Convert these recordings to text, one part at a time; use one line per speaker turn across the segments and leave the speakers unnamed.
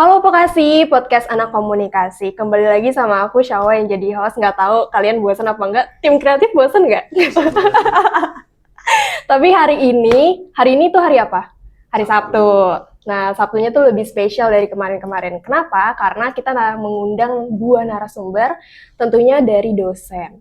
Halo Pokasi, podcast anak komunikasi. Kembali lagi sama aku Syawa yang jadi host. Nggak tahu kalian bosan apa enggak? Tim kreatif bosan nggak? Tapi hari ini tuh hari apa? Hari Sabtu. Nah, Sabtunya tuh lebih spesial dari kemarin-kemarin. Kenapa? Karena kita mengundang dua narasumber, tentunya dari dosen.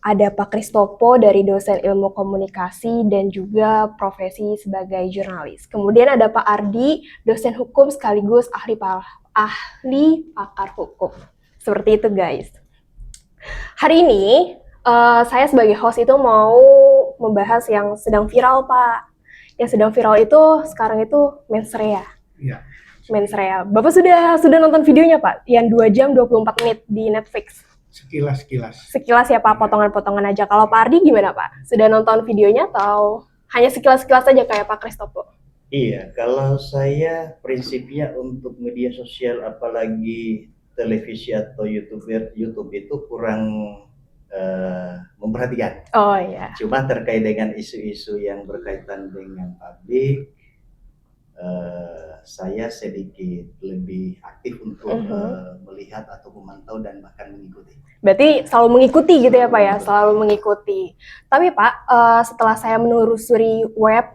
Ada Pak Kristopo dari dosen ilmu komunikasi dan juga profesi sebagai jurnalis. Kemudian ada Pak Ardi, dosen hukum sekaligus ahli pakar hukum. Seperti itu guys. Hari ini saya sebagai host itu mau membahas yang sedang viral Pak. Yang sedang viral itu sekarang itu mensrea.
Iya.
Mensrea. Bapak sudah nonton videonya Pak? Yang 2 jam 24 menit di Netflix. Sekilas ya Pak, potongan-potongan aja. Kalau Pak Ardi gimana Pak? Sudah nonton videonya atau hanya sekilas-sekilas aja kayak Pak Kristopo?
Iya, kalau saya prinsipnya untuk media sosial apalagi televisi atau YouTube itu kurang memperhatikan.
Oh iya.
Cuma terkait dengan isu-isu yang berkaitan dengan publik, saya sedikit lebih aktif untuk melihat atau memantau dan bahkan mengikuti.
Berarti selalu mengikuti gitu ya Pak ya, selalu mengikuti. Tapi Pak, setelah saya menelusuri web,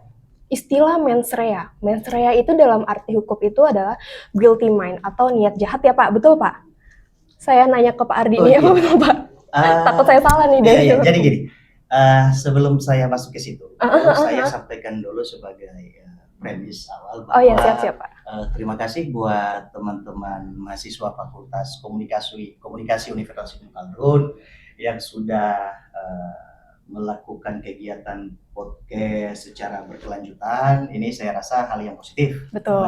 istilah mensrea. Mensrea itu dalam arti hukum itu adalah guilty mind atau niat jahat ya Pak, betul Pak? Saya nanya ke Pak Ardi ini apa betul Pak? Takut saya salah nih dari
Iya, jadi gini, sebelum saya masuk ke situ, saya sampaikan dulu sebagai premis awal bahwa
Oh ya, siap Pak.
Terima kasih buat teman-teman mahasiswa Fakultas Komunikasi Universitas Ibnu Khaldun yang sudah melakukan kegiatan podcast secara berkelanjutan. Ini saya rasa hal yang positif.
Betul.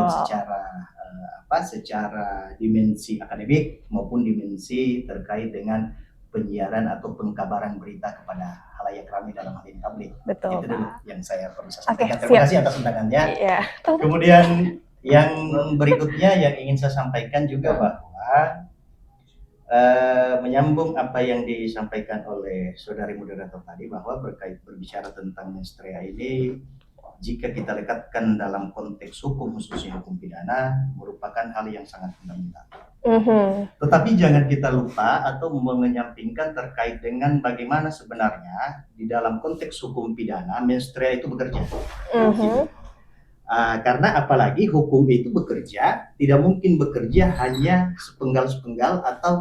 Secara dimensi akademik maupun dimensi terkait dengan penyiaran atau pengkabaran berita kepada halayak ramai dalam hal ini publik.
Betul,
itu dulu
Pak.
yang saya perlu sampaikan.
Oke,
Terima kasih atas undangannya.
Iya.
Kemudian yang berikutnya yang ingin saya sampaikan juga bahwa menyambung apa yang disampaikan oleh saudari moderator tadi, bahwa berbicara tentang mensrea ini, jika kita lekatkan dalam konteks hukum, khususnya hukum pidana, merupakan hal yang sangat fundamental. Tetapi jangan kita lupa atau menyampingkan terkait dengan bagaimana sebenarnya di dalam konteks hukum pidana mensrea itu bekerja. Karena apalagi hukum itu bekerja, tidak mungkin bekerja hanya sepenggal-sepenggal atau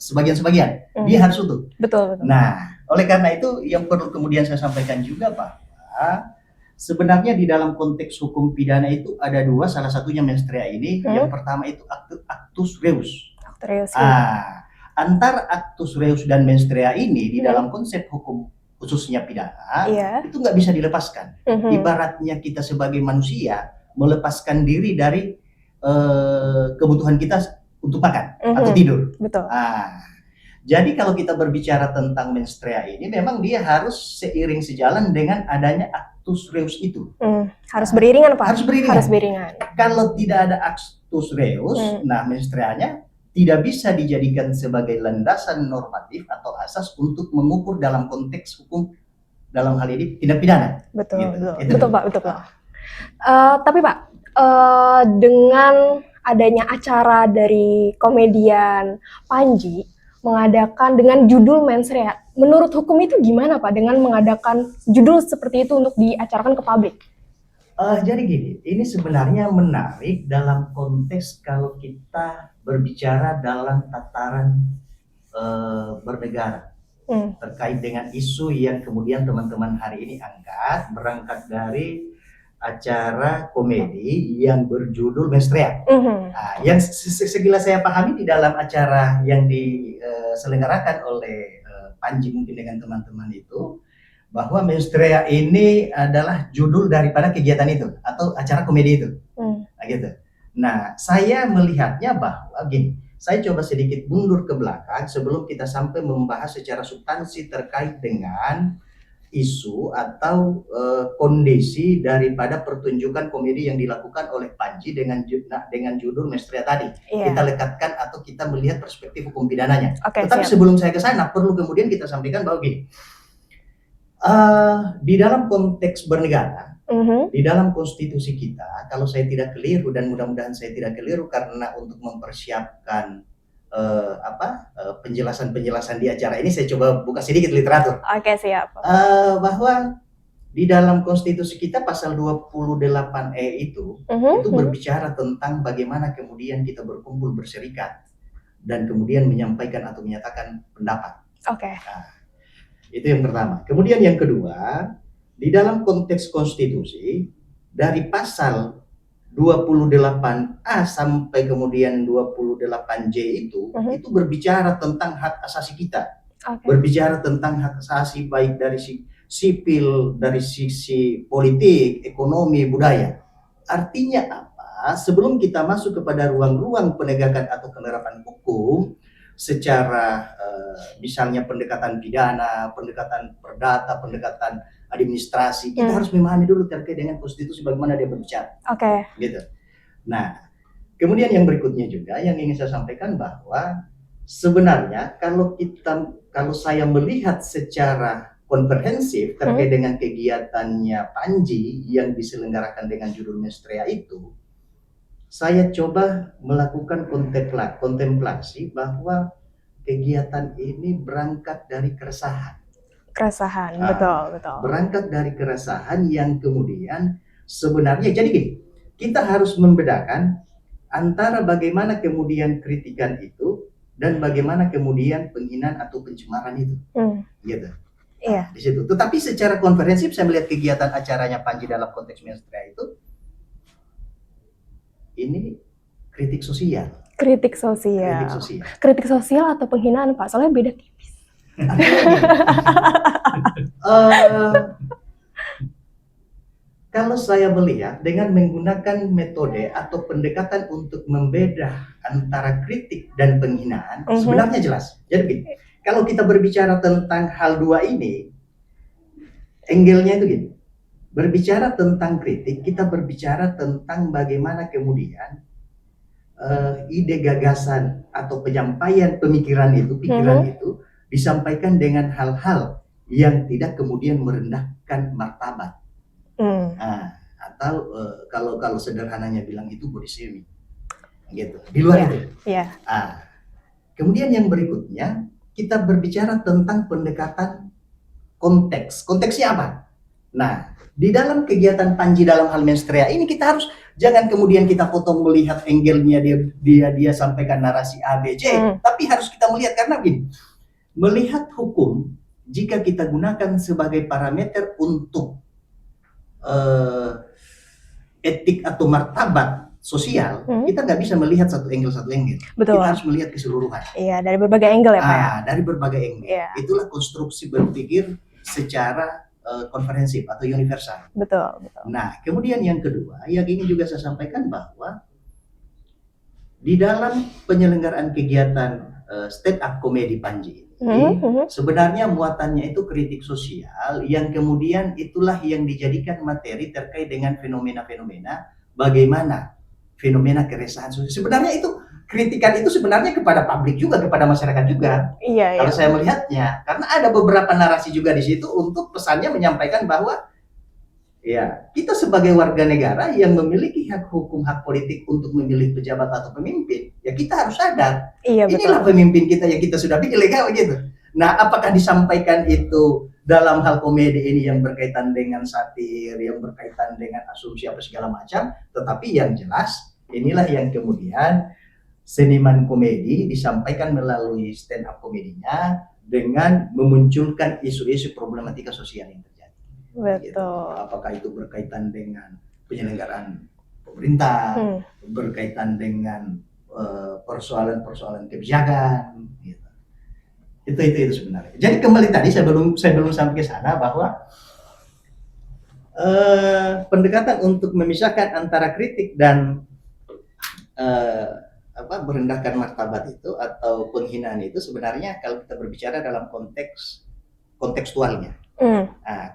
sebagian-sebagian. Dia harus utuh.
Betul.
Nah, oleh karena itu yang perlu kemudian saya sampaikan juga bahwa sebenarnya di dalam konteks hukum pidana itu ada dua, salah satunya mensrea ini. Yang pertama itu actus reus. Antara actus reus dan mensrea ini di dalam konsep hukum khususnya pidana, itu nggak bisa dilepaskan. Ibaratnya kita sebagai manusia melepaskan diri dari kebutuhan kita untuk makan atau tidur.
Betul.
Jadi kalau kita berbicara tentang mensrea ini, memang dia harus seiring sejalan dengan adanya actus reus itu.
Harus beriringan Pak?
Harus beriringan.
Harus beriringan.
Kalau tidak ada actus reus, nah mensreanya tidak bisa dijadikan sebagai landasan normatif atau asas untuk mengukur dalam konteks hukum, dalam hal ini tindak pidana.
Betul, gitu. Betul Pak. Tapi Pak, dengan adanya acara dari komedian Panji mengadakan dengan judul mensrea, menurut hukum itu gimana Pak dengan mengadakan judul seperti itu untuk diacarakan ke publik?
Jadi gini, ini sebenarnya menarik dalam konteks kalau kita berbicara dalam tataran bernegara terkait dengan isu yang kemudian teman-teman hari ini angkat, berangkat dari acara komedi yang berjudul mensrea. Yang segila saya pahami di dalam acara yang diselenggarakan oleh Panji mungkin dengan teman-teman itu, bahwa mensrea ini adalah judul daripada kegiatan itu atau acara komedi itu. Gitu. Nah, saya melihatnya bahwa gini, saya coba sedikit mundur ke belakang sebelum kita sampai membahas secara substansi terkait dengan isu atau kondisi daripada pertunjukan komedi yang dilakukan oleh Panji dengan judul mensrea tadi. Kita lekatkan atau kita melihat perspektif hukum pidananya. Tetapi sebelum saya ke sana, perlu kemudian kita sampaikan bahwa gini, Di dalam konteks bernegara,
Mhm.
di dalam konstitusi kita, kalau saya tidak keliru dan mudah-mudahan saya tidak keliru karena untuk mempersiapkan penjelasan-penjelasan di acara ini, saya coba buka sedikit literatur.
Oke, siap.
Bahwa di dalam konstitusi kita pasal 28E itu berbicara tentang bagaimana kemudian kita berkumpul berserikat dan kemudian menyampaikan atau menyatakan pendapat.
Oke.
Nah, itu yang pertama. Kemudian yang kedua, di dalam konteks konstitusi dari pasal 28A sampai kemudian 28J itu berbicara tentang hak asasi kita. Berbicara tentang hak asasi baik dari sipil, dari sisi politik, ekonomi, budaya. Artinya apa? Sebelum kita masuk kepada ruang-ruang penegakan atau penerapan hukum, secara misalnya pendekatan pidana, pendekatan perdata, pendekatan administrasi, kita harus memahami dulu terkait dengan konstitusi bagaimana dia berbicara. Gitu. Nah, kemudian yang berikutnya juga yang ingin saya sampaikan bahwa sebenarnya kalau saya melihat secara komprehensif terkait dengan kegiatannya Panji yang diselenggarakan dengan judul Mestrea itu, saya coba melakukan kontemplasi bahwa kegiatan ini berangkat dari keresahan.
Betul.
Berangkat dari keresahan yang kemudian sebenarnya, jadi gini, kita harus membedakan antara bagaimana kemudian kritikan itu dan bagaimana kemudian penghinaan atau pencemaran itu. Gitu.
Iya.
Di situ. Tetapi secara konferensif saya melihat kegiatan acaranya Panji dalam konteks Mestrea itu, ini kritik sosial.
Kritik sosial atau penghinaan, Pak? Soalnya beda tipis.
Kalau saya melihat dengan menggunakan metode atau pendekatan untuk membedah antara kritik dan penghinaan, sebenarnya jelas. Jadi kalau kita berbicara tentang hal dua ini, angle-nya itu gini. Berbicara tentang kritik, kita berbicara tentang bagaimana kemudian ide gagasan atau penyampaian pemikiran itu, itu disampaikan dengan hal-hal yang tidak kemudian merendahkan martabat. Atau kalau sederhananya bilang itu body shaming, gitu. Di luar itu. Kemudian yang berikutnya kita berbicara tentang pendekatan konteks. Konteksnya apa? Nah, di dalam kegiatan Panji dalam hal Mestrea ini kita harus jangan kemudian kita potong melihat angle-nya dia sampaikan narasi A, B, C, tapi harus kita melihat karena begini. Melihat hukum jika kita gunakan sebagai parameter untuk etik atau martabat sosial, kita nggak bisa melihat satu angle.
Betul.
Kita harus melihat keseluruhan.
Iya, dari berbagai angle ya Pak ya?
Dari berbagai angle. Itulah konstruksi berpikir secara konferensif atau universal.
Betul.
Nah, kemudian yang kedua, yang ingin juga saya sampaikan bahwa di dalam penyelenggaraan kegiatan stand up comedy Panji ini, sebenarnya muatannya itu kritik sosial yang kemudian itulah yang dijadikan materi terkait dengan fenomena-fenomena bagaimana fenomena keresahan sosial. Sebenarnya itu kritikan itu sebenarnya kepada publik juga, kepada masyarakat juga.
Iya.
Kalau saya melihatnya, karena ada beberapa narasi juga di situ untuk pesannya menyampaikan bahwa ya kita sebagai warga negara yang memiliki hak hukum, hak politik untuk memilih pejabat atau pemimpin, ya kita harus sadar. Inilah pemimpin kita yang kita sudah pilih, kayak gitu. Nah, apakah disampaikan itu dalam hal komedi ini yang berkaitan dengan satir, yang berkaitan dengan asumsi apa segala macam, tetapi yang jelas inilah yang kemudian seniman komedi disampaikan melalui stand up komedinya dengan memunculkan isu-isu problematika sosial yang terjadi.
Betul.
Gitu. Apakah itu berkaitan dengan penyelenggaraan pemerintah, berkaitan dengan persoalan-persoalan kebijakan, gitu. Itu sebenarnya. Jadi kembali tadi saya belum sampai ke sana bahwa pendekatan untuk memisahkan antara kritik dan merendahkan martabat itu atau penghinaan itu sebenarnya kalau kita berbicara dalam kontekstualnya.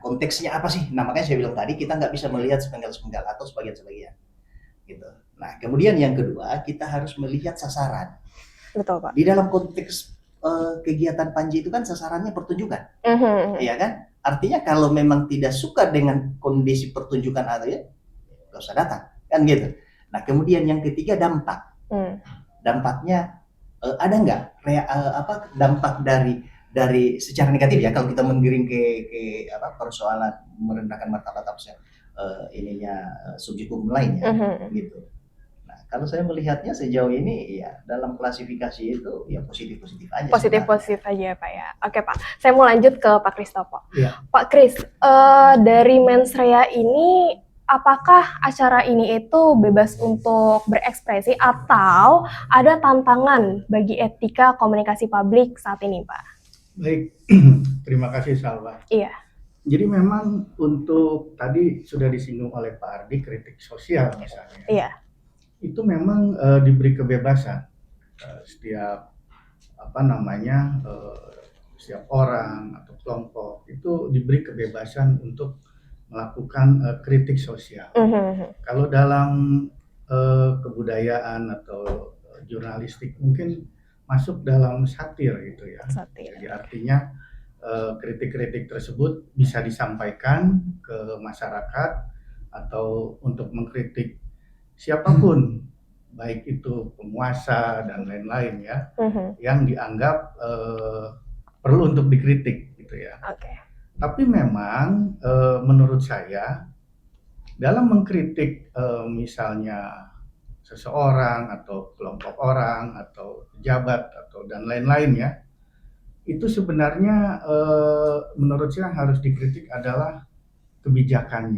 Konteksnya apa sih? Nah, makanya saya bilang tadi kita nggak bisa melihat sepenggal-sepenggal atau sebagian-sebagian. Gitu. Nah, kemudian yang kedua kita harus melihat sasaran.
Betul Pak.
Di dalam konteks kegiatan Panji itu kan sasarannya pertunjukan, iya kan? artinya kalau memang tidak suka dengan kondisi pertunjukan atau ya nggak usah datang, kan gitu. Nah kemudian yang ketiga dampak. Dampaknya ada nggak dampak dari secara negatif ya kalau kita menggiring ke persoalan merendahkan martabat subjek hukum lainnya gitu. Nah kalau saya melihatnya sejauh ini ya dalam klasifikasi itu ya positif aja.
Positif aja Pak ya. Oke Pak, saya mau lanjut ke Pak Kristopo.
Ya.
Pak Kris, dari Mens Rea ini apakah acara ini itu bebas untuk berekspresi atau ada tantangan bagi etika komunikasi publik saat ini, Pak?
Baik, terima kasih Salwa.
Iya.
Jadi memang untuk tadi sudah disinggung oleh Pak Ardi kritik sosial misalnya.
Iya.
Itu memang diberi kebebasan setiap setiap orang atau kelompok itu diberi kebebasan untuk melakukan kritik sosial. Kalau dalam kebudayaan atau jurnalistik mungkin masuk dalam satir gitu ya.
Satir.
Jadi artinya kritik-kritik tersebut bisa disampaikan ke masyarakat atau untuk mengkritik siapapun, baik itu penguasa dan lain-lain ya, yang dianggap perlu untuk dikritik gitu ya.
Okay.
Tapi memang menurut saya dalam mengkritik misalnya seseorang atau kelompok orang atau pejabat atau dan lain-lain ya, itu sebenarnya menurut saya harus dikritik adalah kebijakan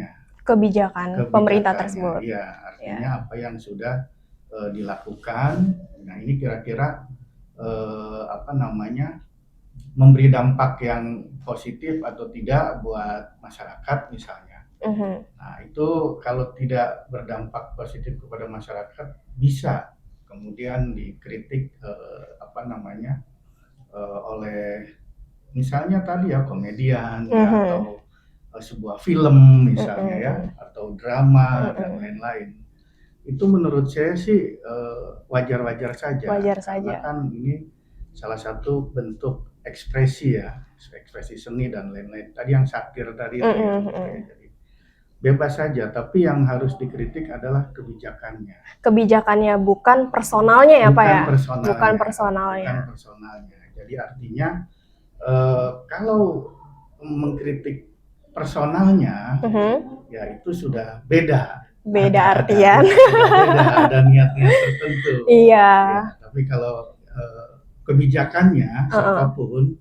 pemerintah tersebut.
Iya, artinya apa yang sudah dilakukan. Nah ini kira-kira memberi dampak yang positif atau tidak buat masyarakat misalnya. Nah itu kalau tidak berdampak positif kepada masyarakat bisa kemudian dikritik oleh misalnya tadi ya komedian atau sebuah film misalnya ya atau drama dan lain-lain. Itu menurut saya sih wajar-wajar saja. Karena kan ini salah satu bentuk ekspresi ya, ekspresi seni dan lain-lain. Tadi yang satir tadi jadi bebas saja, tapi yang harus dikritik adalah kebijakannya.
Kebijakannya bukan personalnya ya Pak ya?
Bukan personalnya. Jadi artinya kalau mengkritik personalnya ya itu sudah beda
artian.
Ada niat-niat tertentu.
Iya.
Ya, tapi kalau kebijakannya siapapun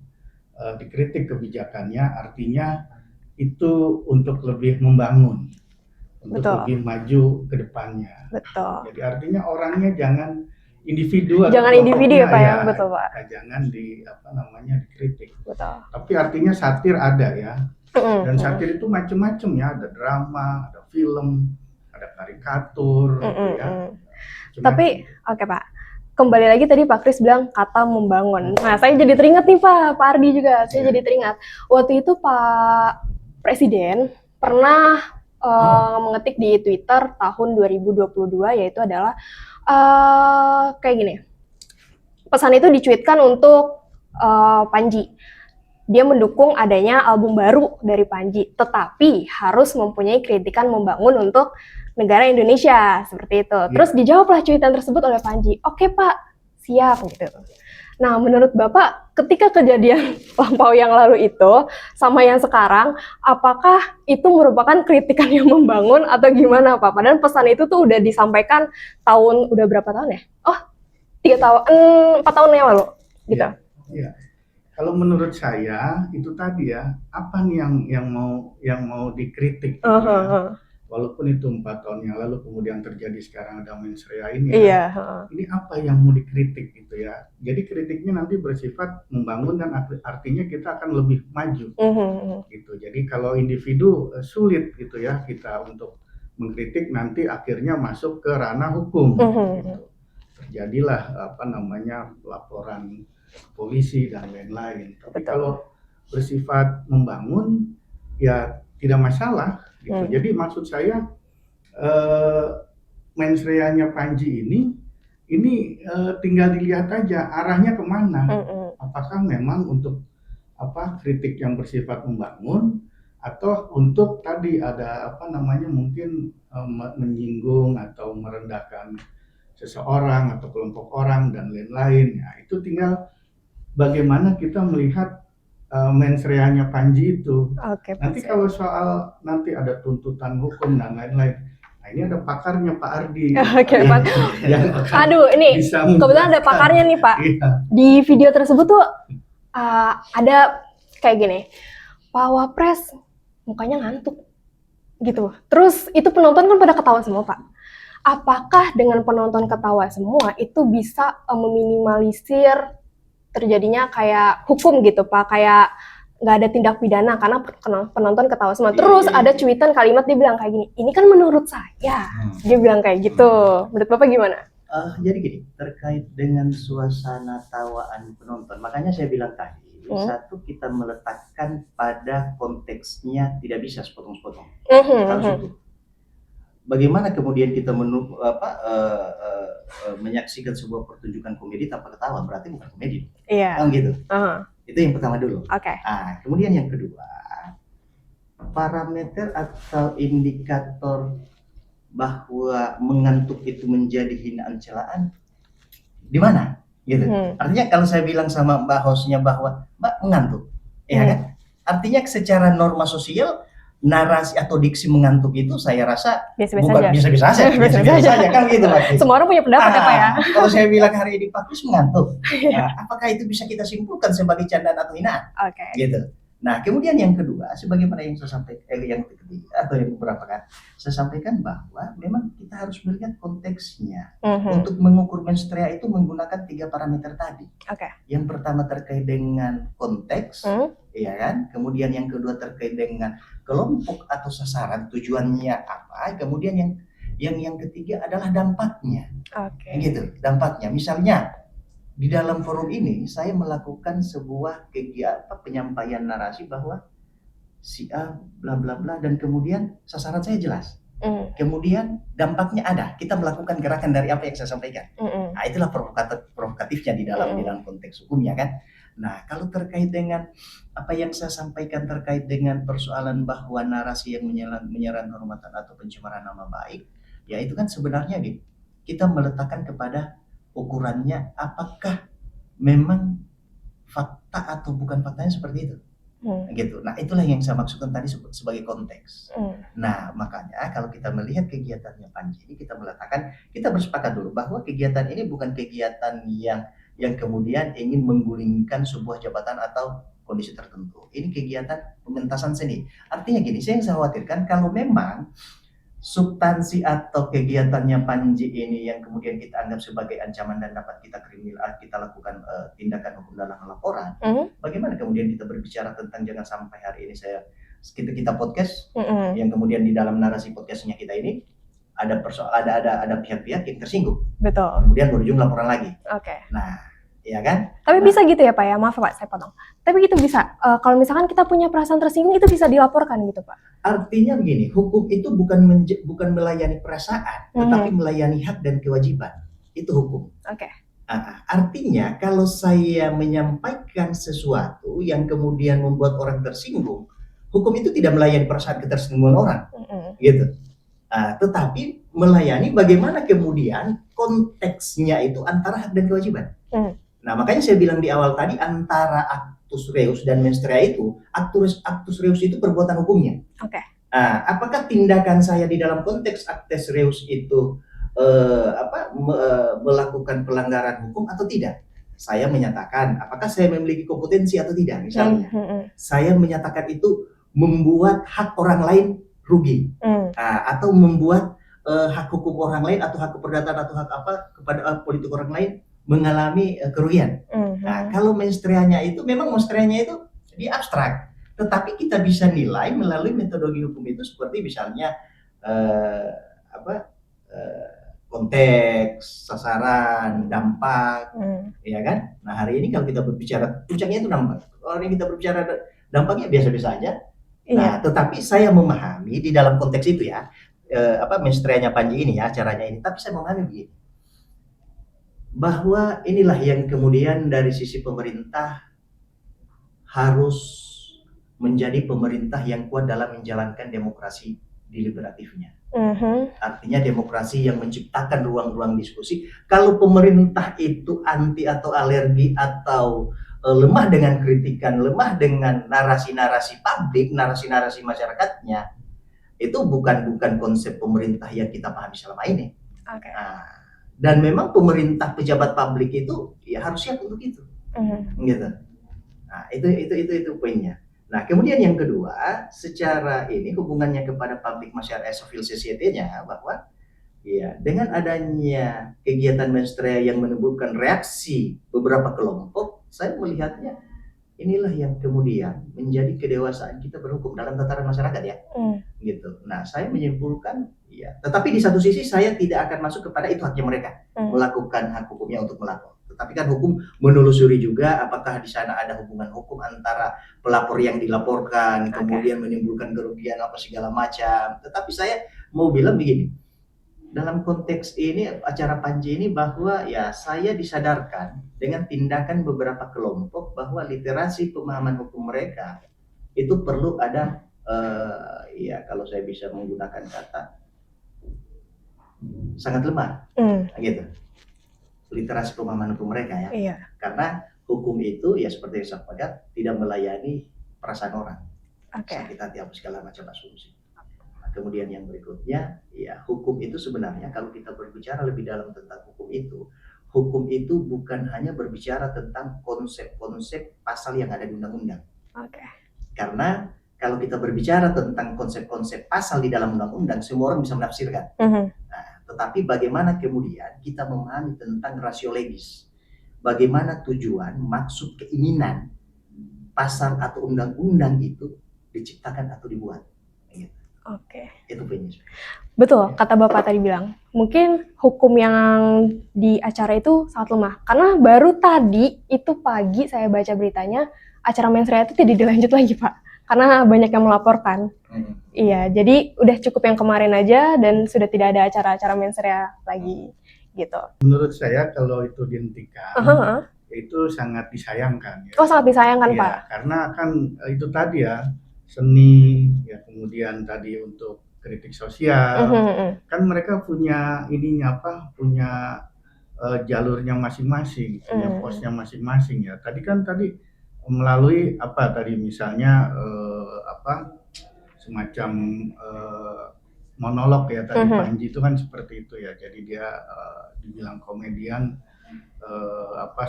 dikritik kebijakannya artinya itu untuk lebih membangun, untuk lebih maju ke depannya.
Betul.
Jadi artinya orangnya jangan individu
ya Pak ya, betul Pak.
Jangan dikritik.
Betul.
Tapi artinya satir ada ya. Dan satir itu macam-macam ya, ada drama, ada film, ada karikatur gitu ya.
Tapi oke Pak. Kembali lagi tadi Pak Kris bilang kata membangun. Nah, saya jadi teringat nih Pak Ardi juga. Saya jadi teringat. Waktu itu Pak Presiden pernah mengetik di Twitter tahun 2022 yaitu adalah kayak gini. Pesan itu dicuitkan untuk Panji. Dia mendukung adanya album baru dari Panji, tetapi harus mempunyai kritikan membangun untuk negara Indonesia, seperti itu. Terus dijawablah cuitan tersebut oleh Panji. Oke Pak, siap gitu. Nah, menurut Bapak, ketika kejadian lampau yang lalu itu sama yang sekarang, apakah itu merupakan kritikan yang membangun atau gimana Pak? Padahal pesan itu tuh udah disampaikan udah berapa tahun ya? Oh, 4 tahun yang lalu, gitu.
Iya. Kalau menurut saya itu tadi ya, apa nih yang mau dikritik? Gitu ya? Walaupun itu 4 tahun yang lalu kemudian terjadi sekarang ada Mens Rea ini.
Iya.
Ini apa yang mau dikritik gitu ya? Jadi kritiknya nanti bersifat membangun dan artinya kita akan lebih maju. Gitu. Jadi kalau individu sulit gitu ya kita untuk mengkritik nanti akhirnya masuk ke ranah hukum. Gitu. Terjadilah laporan polisi dan lain-lain. Tapi kalau bersifat membangun ya tidak masalah gitu. Jadi maksud saya Mens Rea-nya Panji ini tinggal dilihat aja arahnya kemana. Apakah memang untuk kritik yang bersifat membangun, atau untuk tadi ada mungkin menyinggung atau merendahkan seseorang atau kelompok orang dan lain-lain. Ya, itu tinggal bagaimana kita melihat mensreanya Panji itu.
Oke,
Nanti
Pak.
kalau soal nanti ada tuntutan hukum dan lain-lain, nah ini ada pakarnya Pak Ardi.
Oke, Pak.
Yang akan
Aduh, ini
bisa
kebetulan ada pakarnya nih, Pak.
Iya.
Di video tersebut tuh ada kayak gini, Pak Wapres mukanya ngantuk gitu. Terus itu penonton kan pada ketawa semua, Pak. Apakah dengan penonton ketawa semua itu bisa meminimalisir terjadinya kayak hukum gitu, Pak? Kayak nggak ada tindak pidana karena penonton ketawa semua. Terus ada cuitan kalimat dia bilang kayak gini, ini kan menurut saya. Dia bilang kayak gitu. Menurut Bapak gimana?
Jadi gini, terkait dengan suasana tawaan penonton, makanya saya bilang tadi, satu kita meletakkan pada konteksnya, tidak bisa sepotong-sepotong. Harus utuh. Bagaimana kemudian kita menyaksikan sebuah pertunjukan komedi tanpa ketawa, berarti bukan komedi.
Iya.
Gitu. Itu yang pertama dulu.
Oke.
Kemudian yang kedua, parameter atau indikator bahwa mengantuk itu menjadi hinaan celaan di mana? Gitu. Artinya kalau saya bilang sama Mbak hostnya bahwa Mbak mengantuk, ya kan? Artinya secara norma sosial narasi atau diksi mengantuk itu saya rasa biasa-biasa saja kan gitu Pak.
Semua orang punya pendapat ya Pak ya.
Kalau saya bilang hari ini Pak Kus mengantuk, apakah itu bisa kita simpulkan sebagai candaan atau hinaan?
Oke.
Gitu. Nah, kemudian yang kedua, sebagaimana yang saya sampaikan, yang ketiga atau yang beberapa kan, saya sampaikan bahwa memang kita harus melihat konteksnya. Untuk mengukur menstrea itu menggunakan 3 parameter tadi. Yang pertama terkait dengan konteks, ya kan? Kemudian yang kedua terkait dengan kelompok atau sasaran, tujuannya apa? Kemudian yang ketiga adalah dampaknya. Gitu, dampaknya. Misalnya di dalam forum ini saya melakukan sebuah kegiatan penyampaian narasi bahwa si A bla bla bla dan kemudian sasaran saya jelas. Kemudian dampaknya ada. Kita melakukan gerakan dari apa yang saya sampaikan. Nah, itulah provokatifnya di dalam konteks hukumnya kan. Nah, kalau terkait dengan apa yang saya sampaikan terkait dengan persoalan bahwa narasi yang menyerang kehormatan atau pencemaran nama baik, ya itu kan sebenarnya kita meletakkan kepada ukurannya apakah memang fakta atau bukan faktanya seperti itu. Gitu. Nah, itulah yang saya maksudkan tadi sebagai konteks. Nah, makanya kalau kita melihat kegiatannya Panji ini, kita meletakkan, kita bersepakat dulu bahwa kegiatan ini bukan kegiatan yang kemudian ingin menggulingkan sebuah jabatan atau kondisi tertentu. Ini kegiatan pementasan seni. Artinya gini, saya khawatirkan kalau memang substansi atau kegiatannya Panji ini yang kemudian kita anggap sebagai ancaman dan dapat kita lakukan tindakan hukum dalam laporan, bagaimana kemudian kita berbicara tentang jangan sampai hari ini kita podcast yang kemudian di dalam narasi podcastnya kita ini ada pihak-pihak yang tersinggung.
Betul.
Kemudian berujung laporan lagi. Nah, ya kan?
Tapi bisa gitu ya Pak ya, maaf Pak saya potong. Tapi itu bisa, kalau misalkan kita punya perasaan tersinggung itu bisa dilaporkan gitu Pak?
Artinya begini, hukum itu bukan melayani perasaan, tetapi melayani hak dan kewajiban. Itu hukum. Artinya kalau saya menyampaikan sesuatu yang kemudian membuat orang tersinggung, hukum itu tidak melayani perasaan ketersinggungan orang, gitu. Tetapi melayani bagaimana kemudian konteksnya itu antara hak dan kewajiban. Nah, makanya saya bilang di awal tadi antara actus reus dan menstrea itu, actus reus itu perbuatan hukumnya. Apakah tindakan saya di dalam konteks actus reus itu melakukan pelanggaran hukum atau tidak? Saya menyatakan apakah saya memiliki kompetensi atau tidak, misalnya. Saya menyatakan itu membuat hak orang lain rugi, atau membuat hak hukum orang lain atau hak keperdataan atau hak apa kepada politik orang lain mengalami kerugian. Nah, kalau menstreanya itu memang menstreanya itu di abstrak, tetapi kita bisa nilai melalui metodologi hukum itu seperti misalnya konteks, sasaran, dampak, ya kan? Nah, hari ini kalau kita berbicara puncaknya itu dampak. Kalau ini kita berbicara dampaknya biasa-biasa aja. Nah, tetapi saya memahami di dalam konteks itu ya, menstreanya Panji ini ya, acaranya ini, tapi saya memahami begini. Bahwa inilah yang kemudian dari sisi pemerintah harus menjadi pemerintah yang kuat dalam menjalankan demokrasi deliberatifnya. Artinya demokrasi yang menciptakan ruang-ruang diskusi. Kalau pemerintah itu anti atau alergi atau lemah dengan kritikan, lemah dengan narasi-narasi publik, narasi-narasi masyarakatnya, itu bukan konsep pemerintah yang kita pahami selama ini. Nah, dan memang pemerintah pejabat publik itu ya harus siap untuk itu, gitu. Nah, itu poinnya. Nah, kemudian yang kedua, secara ini hubungannya kepada publik masyarakat civil society-nya, bahwa ya dengan adanya kegiatan menstrea yang menimbulkan reaksi beberapa kelompok, saya melihatnya inilah yang kemudian menjadi kedewasaan kita berhukum dalam tataran masyarakat ya, gitu. Nah, saya menyimpulkan ya, tetapi di satu sisi saya tidak akan masuk kepada itu haknya mereka melakukan hak hukumnya untuk melapor. Tetapi kan hukum menelusuri juga apakah di sana ada hubungan hukum antara pelapor yang dilaporkan, kemudian menimbulkan kerugian apa segala macam. Tetapi saya mau bilang begini, dalam konteks ini acara Panji ini, bahwa ya saya disadarkan dengan tindakan beberapa kelompok bahwa literasi pemahaman hukum mereka itu perlu ada ya kalau saya bisa menggunakan kata sangat lemah, gitu. Literasi pemahaman hukum mereka ya. Iya. Karena hukum itu ya seperti yang saya sampaikan tidak melayani perasaan orang, sakit hati apa segala macam asumsi. Nah, kemudian yang berikutnya ya, hukum itu sebenarnya kalau kita berbicara lebih dalam tentang hukum itu bukan hanya berbicara tentang konsep-konsep pasal yang ada di undang-undang. Karena kalau kita berbicara tentang konsep-konsep pasal di dalam undang-undang, semua orang bisa menafsirkan. Nah, tetapi bagaimana kemudian kita memahami tentang rasio legis, bagaimana tujuan, maksud, keinginan pasal atau undang-undang itu diciptakan atau dibuat. Gitu. Itu poinnya.
Betul, kata Bapak tadi bilang, mungkin hukum yang di acara itu sangat lemah. Karena baru tadi, itu pagi saya baca beritanya, acara mensrea itu tidak dilanjut lagi, Pak. Karena banyak yang melaporkan. Iya, jadi udah cukup yang kemarin aja dan sudah tidak ada acara-acara mensrea lagi, gitu.
Menurut saya kalau itu dihentikan, itu sangat disayangkan. Ya.
Oh, sangat disayangkan,
ya,
Pak.
Karena kan itu tadi ya, seni, ya kemudian tadi untuk kritik sosial, kan mereka punya ininya apa, punya jalurnya masing-masing, punya posnya masing-masing ya. Tadi melalui apa tadi misalnya semacam monolog ya tadi Panji itu kan seperti itu ya. Jadi dia dibilang komedian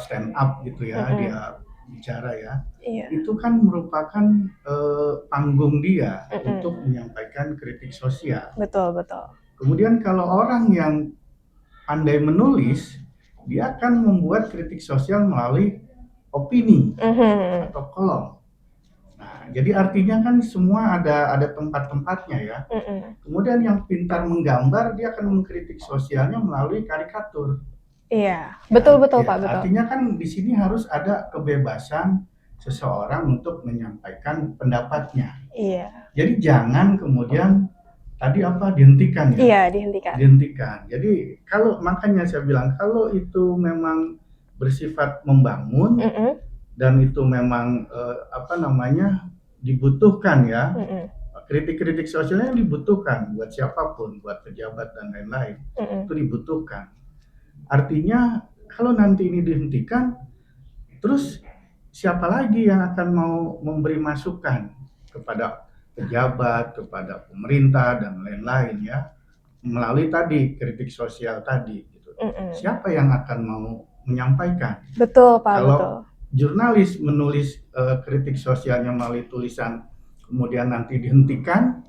stand up gitu ya, dia bicara ya. Itu kan merupakan panggung dia untuk menyampaikan kritik sosial.
Betul.
Kemudian kalau orang yang pandai menulis, dia akan membuat kritik sosial melalui opini atau kolom. Nah, jadi artinya kan semua ada tempat-tempatnya ya. Kemudian yang pintar menggambar, dia akan mengkritik sosialnya melalui karikatur.
Iya, betul
ya,
Pak, betul.
Artinya kan di sini harus ada kebebasan seseorang untuk menyampaikan pendapatnya.
Iya.
Jadi jangan kemudian tadi dihentikan ya.
Iya,
dihentikan. Jadi makanya saya bilang kalau itu memang bersifat membangun dan itu memang dibutuhkan ya. Kritik-kritik sosialnya dibutuhkan buat siapapun, buat pejabat dan lain-lain. Itu dibutuhkan. Artinya kalau nanti ini dihentikan, terus siapa lagi yang akan mau memberi masukan kepada pejabat, kepada pemerintah dan lain-lain ya, melalui tadi kritik sosial tadi gitu. Siapa yang akan mau menyampaikan?
Betul Pak,
kalau
betul.
Jurnalis menulis kritik sosialnya melalui tulisan, kemudian nanti dihentikan,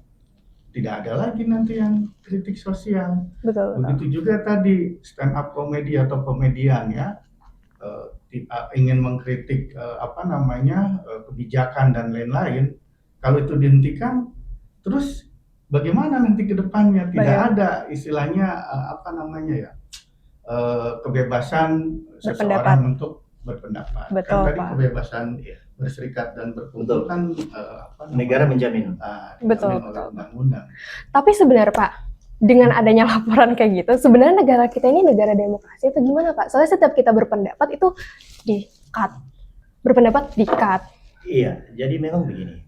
tidak ada lagi nanti yang kritik sosial.
Betul.
Begitu juga tadi stand up komedi atau komedian ya, ingin mengkritik kebijakan dan lain-lain. Kalau itu dihentikan, terus bagaimana nanti ke depannya? Tidak ada istilahnya kebebasan seseorang untuk berpendapat.
Betul,
kan tadi
Pak.
kebebasan berserikat dan berkumpul kan
negara menjamin.
Betul.
oleh undang-undang.
Tapi sebenarnya Pak, dengan adanya laporan kayak gitu, sebenarnya negara kita ini negara demokrasi itu gimana Pak? Soalnya setiap kita berpendapat itu di-cut. Berpendapat di-cut.
Iya, jadi memang begini.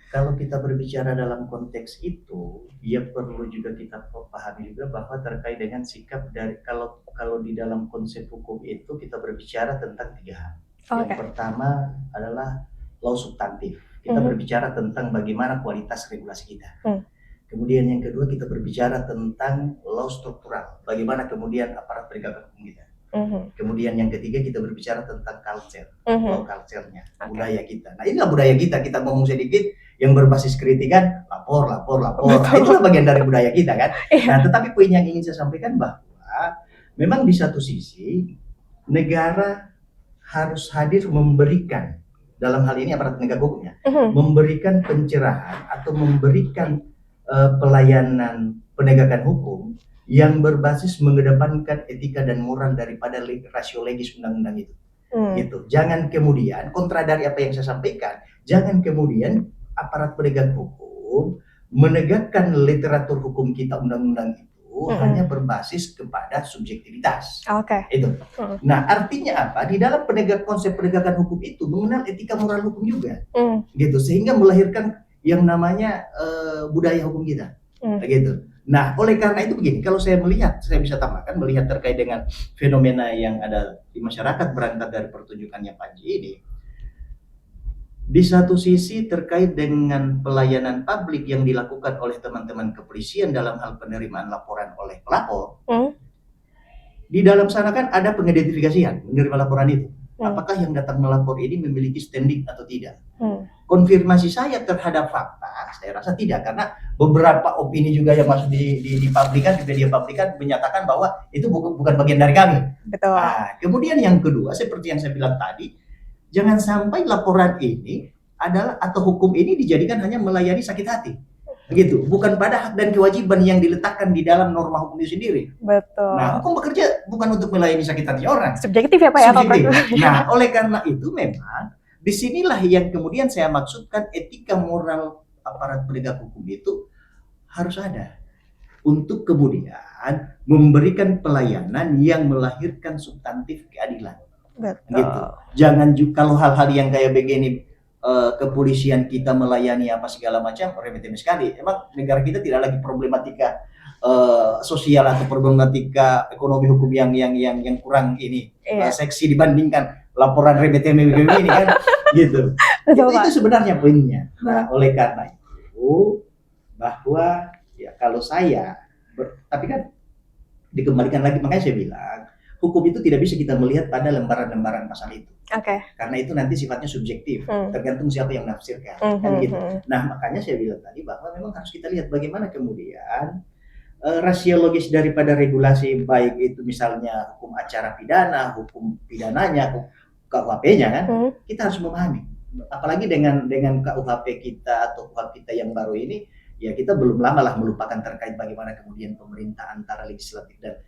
Kalau kita berbicara dalam konteks itu, ya perlu juga kita pahami juga bahwa terkait dengan sikap dari kalau di dalam konsep hukum itu kita berbicara tentang 3 hal. Yang
Oke.
pertama adalah law substantif. Kita berbicara tentang bagaimana kualitas regulasi kita. Kemudian yang kedua kita berbicara tentang law struktural, bagaimana kemudian aparat penegak hukum kita. Kemudian yang ketiga kita berbicara tentang culture, law culture-nya, budaya kita. Nah inilah budaya kita ngomong sedikit yang berbasis kritikan, lapor. Nah, itulah bagian dari budaya kita kan. Nah tetapi poin yang ingin saya sampaikan bahwa memang di satu sisi negara harus hadir memberikan, dalam hal ini aparat penegak hukumnya, memberikan pencerahan atau memberikan pelayanan penegakan hukum yang berbasis mengedepankan etika dan moral daripada rasio legis undang-undang itu. Gitu. Jangan kemudian kontra dari apa yang saya sampaikan, jangan kemudian aparat penegak hukum menegakkan literatur hukum kita undang-undang itu hanya berbasis kepada subjektivitas. Itu. Nah, artinya apa? Di dalam konsep penegakan hukum itu mengenal etika moral hukum juga. Gitu. Sehingga melahirkan yang namanya budaya hukum kita. Gitu. Nah, oleh karena itu begini, kalau saya bisa tambahkan melihat terkait dengan fenomena yang ada di masyarakat berangkat dari pertunjukannya Panji ini. Di satu sisi terkait dengan pelayanan publik yang dilakukan oleh teman-teman kepolisian dalam hal penerimaan laporan oleh pelapor. Di dalam sana kan ada pengidentifikasian menerima laporan itu. Apakah yang datang melapor ini memiliki standing atau tidak? Konfirmasi saya terhadap fakta, saya rasa tidak, karena beberapa opini juga yang masuk di pabrikan, di media pabrikan menyatakan bahwa itu bukan bagian dari kami.
Betul.
Nah, kemudian yang kedua, seperti yang saya bilang tadi, jangan sampai laporan ini adalah atau hukum ini dijadikan hanya melayani sakit hati. Begitu, bukan pada hak dan kewajiban yang diletakkan di dalam norma hukum itu sendiri.
Betul.
Nah, hukum bekerja bukan untuk melayani sakit hati orang.
Subjektif ya Pak ya?
Subjektif. Nah, oleh karena itu memang disinilah yang kemudian saya maksudkan etika moral aparat penegak hukum itu harus ada untuk kemudian memberikan pelayanan yang melahirkan substantif keadilan.
Betul.
Gitu. Jangan juga kalau hal-hal yang kayak begini kepolisian kita melayani apa segala macam remeh-temeh sekali. Emang negara kita tidak lagi problematika sosial atau problematika ekonomi hukum yang kurang ini seksi dibandingkan laporan remeh-temeh begini kan gitu. Itu sebenarnya poinnya. Nah, oleh karena itu bahwa ya kalau saya tapi kan dikembalikan lagi, makanya saya bilang hukum itu tidak bisa kita melihat pada lembaran-lembaran pasal itu. Karena itu nanti sifatnya subjektif, tergantung siapa yang menafsirkan kan gitu. Nah, makanya saya bilang tadi bahwa memang harus kita lihat bagaimana kemudian rasiologis daripada regulasi, baik itu misalnya hukum acara pidana, hukum pidananya, KUHP-nya kan, kita harus memahami. Apalagi dengan KUHP kita atau KUHP kita yang baru ini, ya kita belum lama lah melupakan terkait bagaimana kemudian pemerintah antara legislatif dan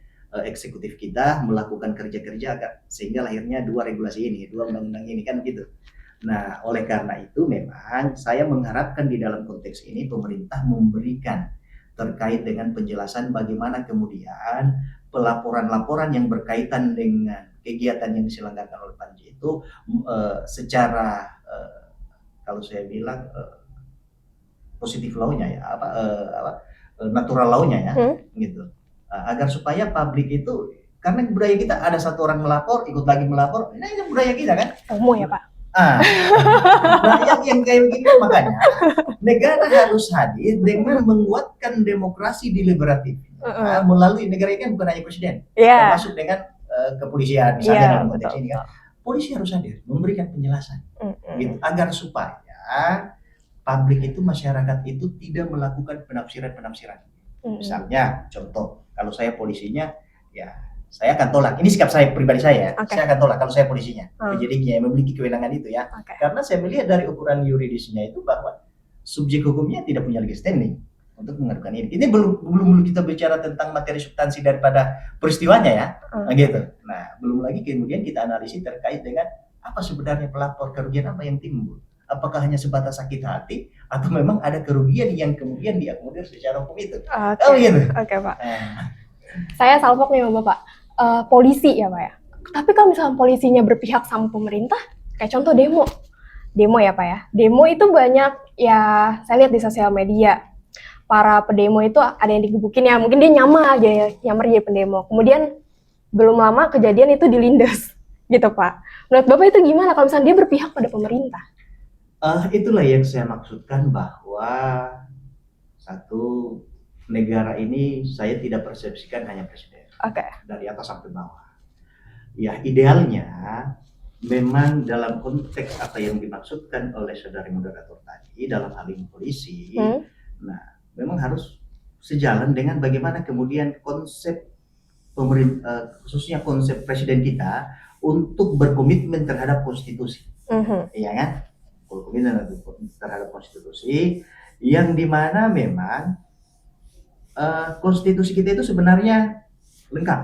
eksekutif kita melakukan kerja-kerja sehingga lahirnya dua regulasi ini, dua undang-undang ini kan gitu. Nah, oleh karena itu memang saya mengharapkan di dalam konteks ini pemerintah memberikan terkait dengan penjelasan bagaimana kemudian pelaporan-laporan yang berkaitan dengan kegiatan yang diselenggarakan oleh Panji itu secara kalau saya bilang positif law-nya ya, natural law-nya ya, gitu. Agar supaya publik itu, karena budaya kita ada satu orang melapor, ikut lagi melapor, ini budaya kita kan?
FOMO ya Pak?
Nah yang kayak begini makanya negara harus hadir dengan menguatkan demokrasi deliberatif melalui negara ini kan bukan hanya presiden, termasuk dengan kepolisian misalnya dalam konteks ini kan, polisi harus hadir memberikan penjelasan, gitu, agar supaya publik itu, masyarakat itu tidak melakukan penafsiran. Misalnya contoh, kalau saya polisinya ya saya akan tolak, ini sikap saya pribadi saya, saya akan tolak kalau saya polisinya, penyidiknya yang memiliki kewenangan itu ya, karena saya melihat dari ukuran yuridisnya itu bahwa subjek hukumnya tidak punya legal standing untuk mengadukan ini. Ini belum kita bicara tentang materi substansi daripada peristiwanya ya, gitu. Nah, belum lagi kemudian kita analisis terkait dengan apa sebenarnya pelapor, kerugian apa yang timbul. Apakah hanya sebatas sakit hati atau memang ada kerugian yang kemudian diakomodir secara hukum itu? Gitu.
Oke, Pak. Saya salpok nih sama Bapak. Polisi ya Pak ya. Tapi kalau misalnya polisinya berpihak sama pemerintah, kayak contoh demo. demo ya Pak ya. Demo itu banyak ya, saya lihat di sosial media. Para pendemo itu ada yang digebukin ya, mungkin dia nyamar jadi pendemo. Kemudian belum lama kejadian itu dilindas gitu Pak. Menurut Bapak itu gimana kalau misalnya dia berpihak pada pemerintah?
Itulah yang saya maksudkan bahwa satu negara ini saya tidak persepsikan hanya presiden.
Oke.
Dari atas sampai bawah. Ya idealnya memang dalam konteks apa yang dimaksudkan oleh saudari moderator tadi dalam hal ini polisi, nah memang harus sejalan dengan bagaimana kemudian konsep pemerintah, khususnya konsep presiden kita untuk berkomitmen terhadap konstitusi, ya kan? Berkomitmen terhadap konstitusi yang dimana memang konstitusi kita itu sebenarnya lengkap.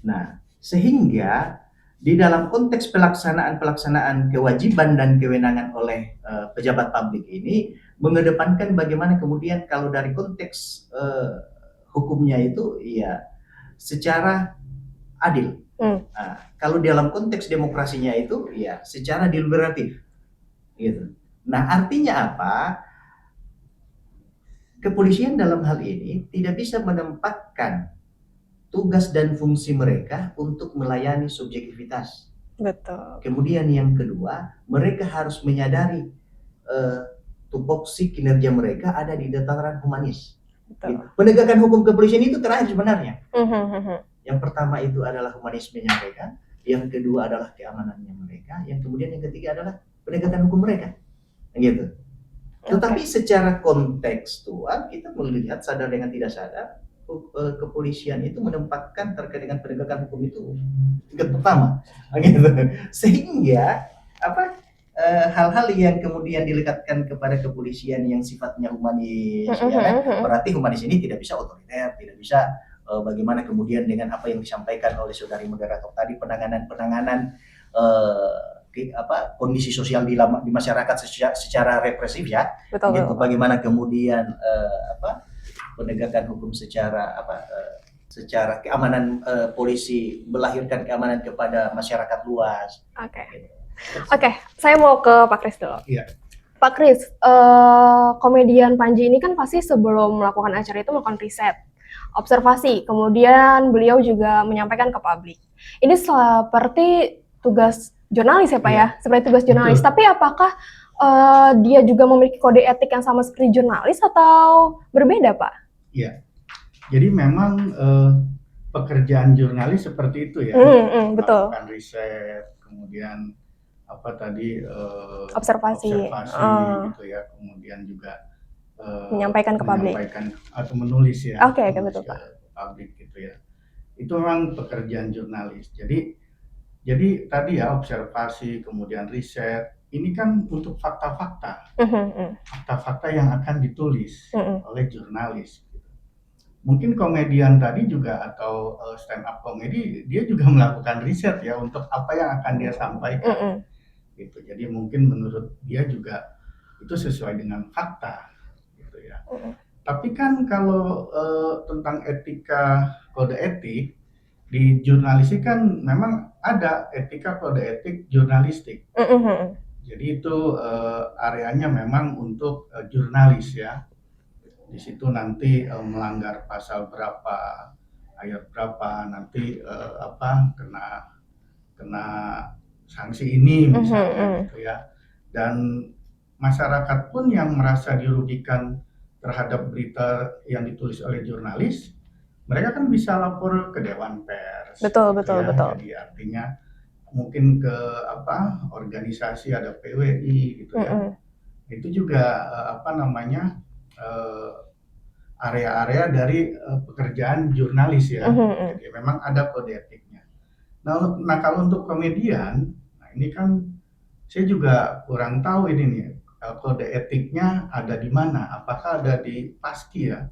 Nah, sehingga di dalam konteks pelaksanaan kewajiban dan kewenangan oleh pejabat publik ini mengedepankan bagaimana kemudian kalau dari konteks hukumnya itu ya secara adil. Nah, kalau dalam konteks demokrasinya itu ya secara deliberatif, gitu. Nah, artinya apa? Kepolisian dalam hal ini tidak bisa menempatkan tugas dan fungsi mereka untuk melayani subjektivitas.
Betul.
Kemudian yang kedua, mereka harus menyadari tupoksi kinerja mereka ada di tataran humanis. Betul. Penegakan hukum kepolisian itu terakhir sebenarnya. Yang pertama itu adalah humanismenya mereka, yang kedua adalah keamanannya mereka, yang kemudian yang ketiga adalah penegakan hukum mereka. Gitu. Tetapi secara kontekstual kita melihat sadar dengan tidak sadar kepolisian itu menempatkan terkait dengan penegakan hukum itu tingkat pertama, gitu. Sehingga hal-hal yang kemudian dilekatkan kepada kepolisian yang sifatnya humanis, ya kan? Berarti humanis ini tidak bisa otoriter, tidak bisa bagaimana kemudian dengan apa yang disampaikan oleh saudari moderator tadi penanganan kondisi sosial di masyarakat secara represif ya, betul, gitu. Bagaimana kemudian penegakan hukum secara secara keamanan polisi melahirkan keamanan kepada masyarakat luas.
Oke, saya mau ke Pak Kris dulu.
Iya.
Pak Kris, komedian Panji ini kan pasti sebelum melakukan acara itu melakukan riset, observasi, kemudian beliau juga menyampaikan ke publik. Ini seperti tugas jurnalis ya Pak ya, seperti tugas jurnalis. Betul. Tapi apakah dia juga memiliki kode etik yang sama seperti jurnalis atau berbeda Pak?
Iya, jadi memang pekerjaan jurnalis seperti itu ya,
betul.
Melakukan riset, kemudian
observasi
gitu ya, kemudian juga
menyampaikan ke publik
atau menulis ya,
betul Pak.
Publik gitu ya. Itu memang pekerjaan jurnalis. Jadi tadi ya observasi, kemudian riset, ini kan untuk fakta-fakta, fakta-fakta yang akan ditulis oleh jurnalis. Gitu. Mungkin komedian tadi juga atau stand up komedi dia juga melakukan riset ya untuk apa yang akan dia sampaikan. Gitu. Jadi mungkin menurut dia juga itu sesuai dengan fakta, gitu ya. Tapi kan kalau tentang etika, kode etik di jurnalistik kan memang ada etika kode etik jurnalistik. Jadi itu areanya memang untuk jurnalis ya. Di situ nanti melanggar pasal berapa, ayat berapa, nanti kena sanksi ini misalnya gitu ya. Dan masyarakat pun yang merasa dirugikan terhadap berita yang ditulis oleh jurnalis, mereka kan bisa lapor ke Dewan Pers.
Betul.
Jadi artinya mungkin ke organisasi ada PWI gitu ya. Itu juga area-area dari pekerjaan jurnalis ya. Jadi memang ada kode etiknya. Nah kalau untuk komedian, nah ini kan saya juga kurang tahu ini nih kode etiknya ada di mana? Apakah ada di PASKI ya?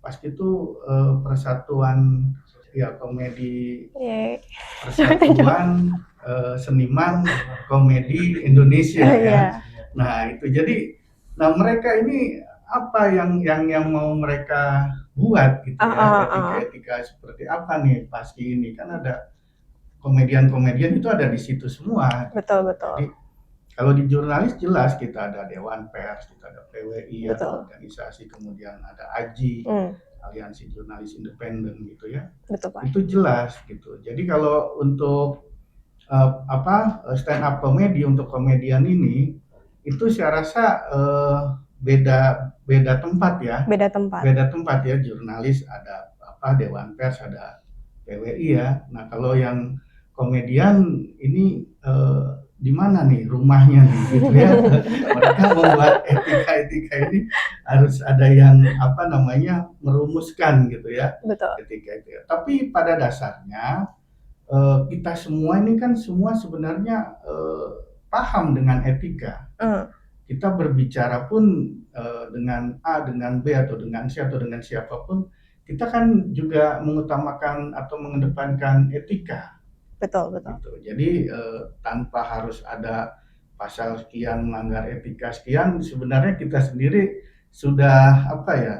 PASKI itu persatuan ya komedi, persatuan seniman komedi Indonesia ya. Nah itu jadi, mereka ini apa yang mau mereka buat gitu ya, etika seperti apa nih PASKI ini, kan ada komedian-komedian itu ada di situ semua.
Betul.
Jadi Kalau di jurnalis jelas kita ada Dewan Pers, kita ada PWI, ada
Betul.
organisasi, kemudian ada AJI, Aliansi Jurnalis Independen gitu ya.
Betul, Pak.
Itu jelas gitu. Jadi kalau untuk stand up comedy untuk komedian ini itu saya rasa beda tempat ya.
Beda tempat.
Beda tempat ya, jurnalis ada Dewan Pers, ada PWI ya. Nah, kalau yang komedian ini di mana nih rumahnya nih gitu ya. Mereka membuat etika ini harus ada yang merumuskan gitu ya.
Betul.
Etika itu ya. Tapi pada dasarnya kita semua ini kan semua sebenarnya paham dengan etika. Kita berbicara pun dengan A, dengan B, atau dengan C, atau dengan siapapun, kita kan juga mengutamakan atau mengedepankan etika.
Betul.
Gitu. Jadi tanpa harus ada pasal sekian melanggar etika sekian, sebenarnya kita sendiri sudah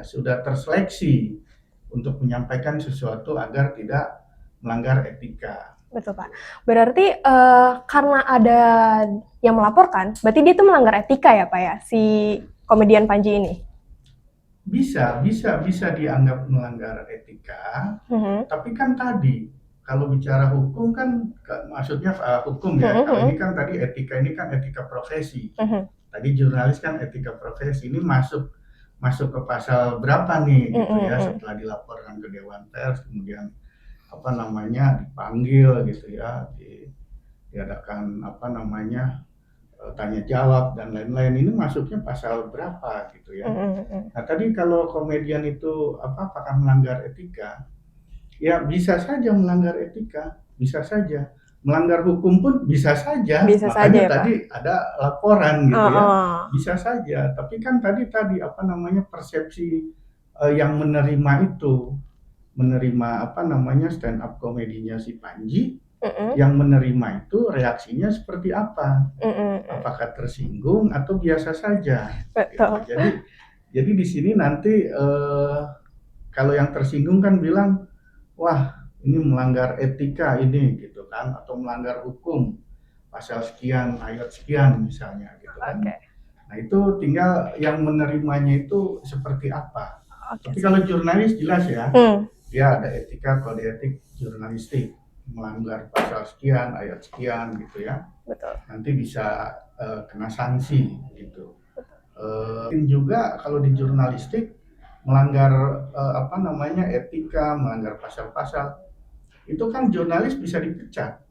sudah terseleksi untuk menyampaikan sesuatu agar tidak melanggar etika.
Betul, Pak. Berarti karena ada yang melaporkan, berarti dia itu melanggar etika ya, Pak ya, si komedian Panji ini?
Bisa dianggap melanggar etika, tapi kan tadi kalau bicara hukum kan maksudnya hukum ya. Kalau ini kan tadi etika, ini kan etika profesi. Tadi jurnalis kan etika profesi, ini masuk ke pasal berapa nih gitu ya, setelah dilaporkan ke Dewan Pers, kemudian dipanggil gitu ya, diadakan tanya jawab dan lain-lain, ini masuknya pasal berapa gitu ya. Nah, tadi kalau komedian itu apakah melanggar etika? Ya bisa saja melanggar etika, bisa saja. Melanggar hukum pun bisa saja.
Bisa
Makanya
saja,
tadi
Pak.
ada laporan gitu ya. Bisa saja, tapi kan tadi persepsi yang menerima stand up komedinya si Panji, yang menerima itu reaksinya seperti apa? Apakah tersinggung atau biasa saja?
Betul.
Gitu. Jadi di sini nanti kalau yang tersinggung kan bilang, wah ini melanggar etika ini gitu kan, atau melanggar hukum pasal sekian ayat sekian misalnya gitu kan. Nah itu tinggal yang menerimanya itu seperti apa. Tapi kalau jurnalis jelas ya, dia ada etika, kode etik jurnalistik, melanggar pasal sekian ayat sekian gitu ya.
Betul.
Nanti bisa kena sanksi gitu. Juga kalau di jurnalistik melanggar etika, melanggar pasal-pasal, itu kan jurnalis bisa dipecat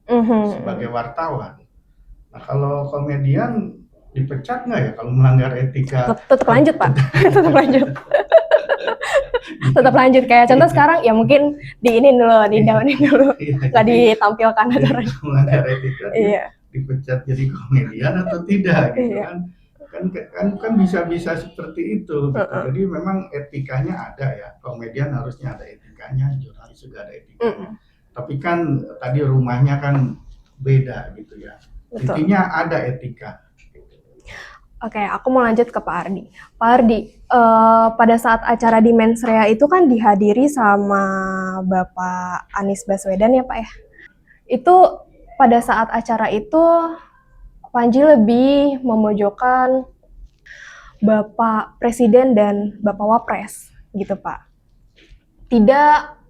sebagai wartawan. Nah kalau komedian dipecat nggak ya kalau melanggar etika?
Tetap lanjut, Pak. Tetap lanjut. Tetap lanjut, kayak contoh sekarang ya mungkin diinin dulu, didaunin dulu, nggak ditampilkan acaranya.
Melanggar etika dipecat jadi komedian atau tidak gitu kan bisa seperti itu gitu. Jadi memang etikanya ada ya, komedian harusnya ada etikanya, jurnalis juga ada etikanya. Tapi kan tadi rumahnya kan beda gitu ya. Betul. Intinya ada etika.
Oke, aku mau lanjut ke Pak Ardi. Pak Ardi, pada saat acara di Mensrea itu kan dihadiri sama Bapak Anies Baswedan ya, Pak ya. Itu pada saat acara itu Panji lebih memojokkan Bapak Presiden dan Bapak Wapres gitu, Pak. Tidak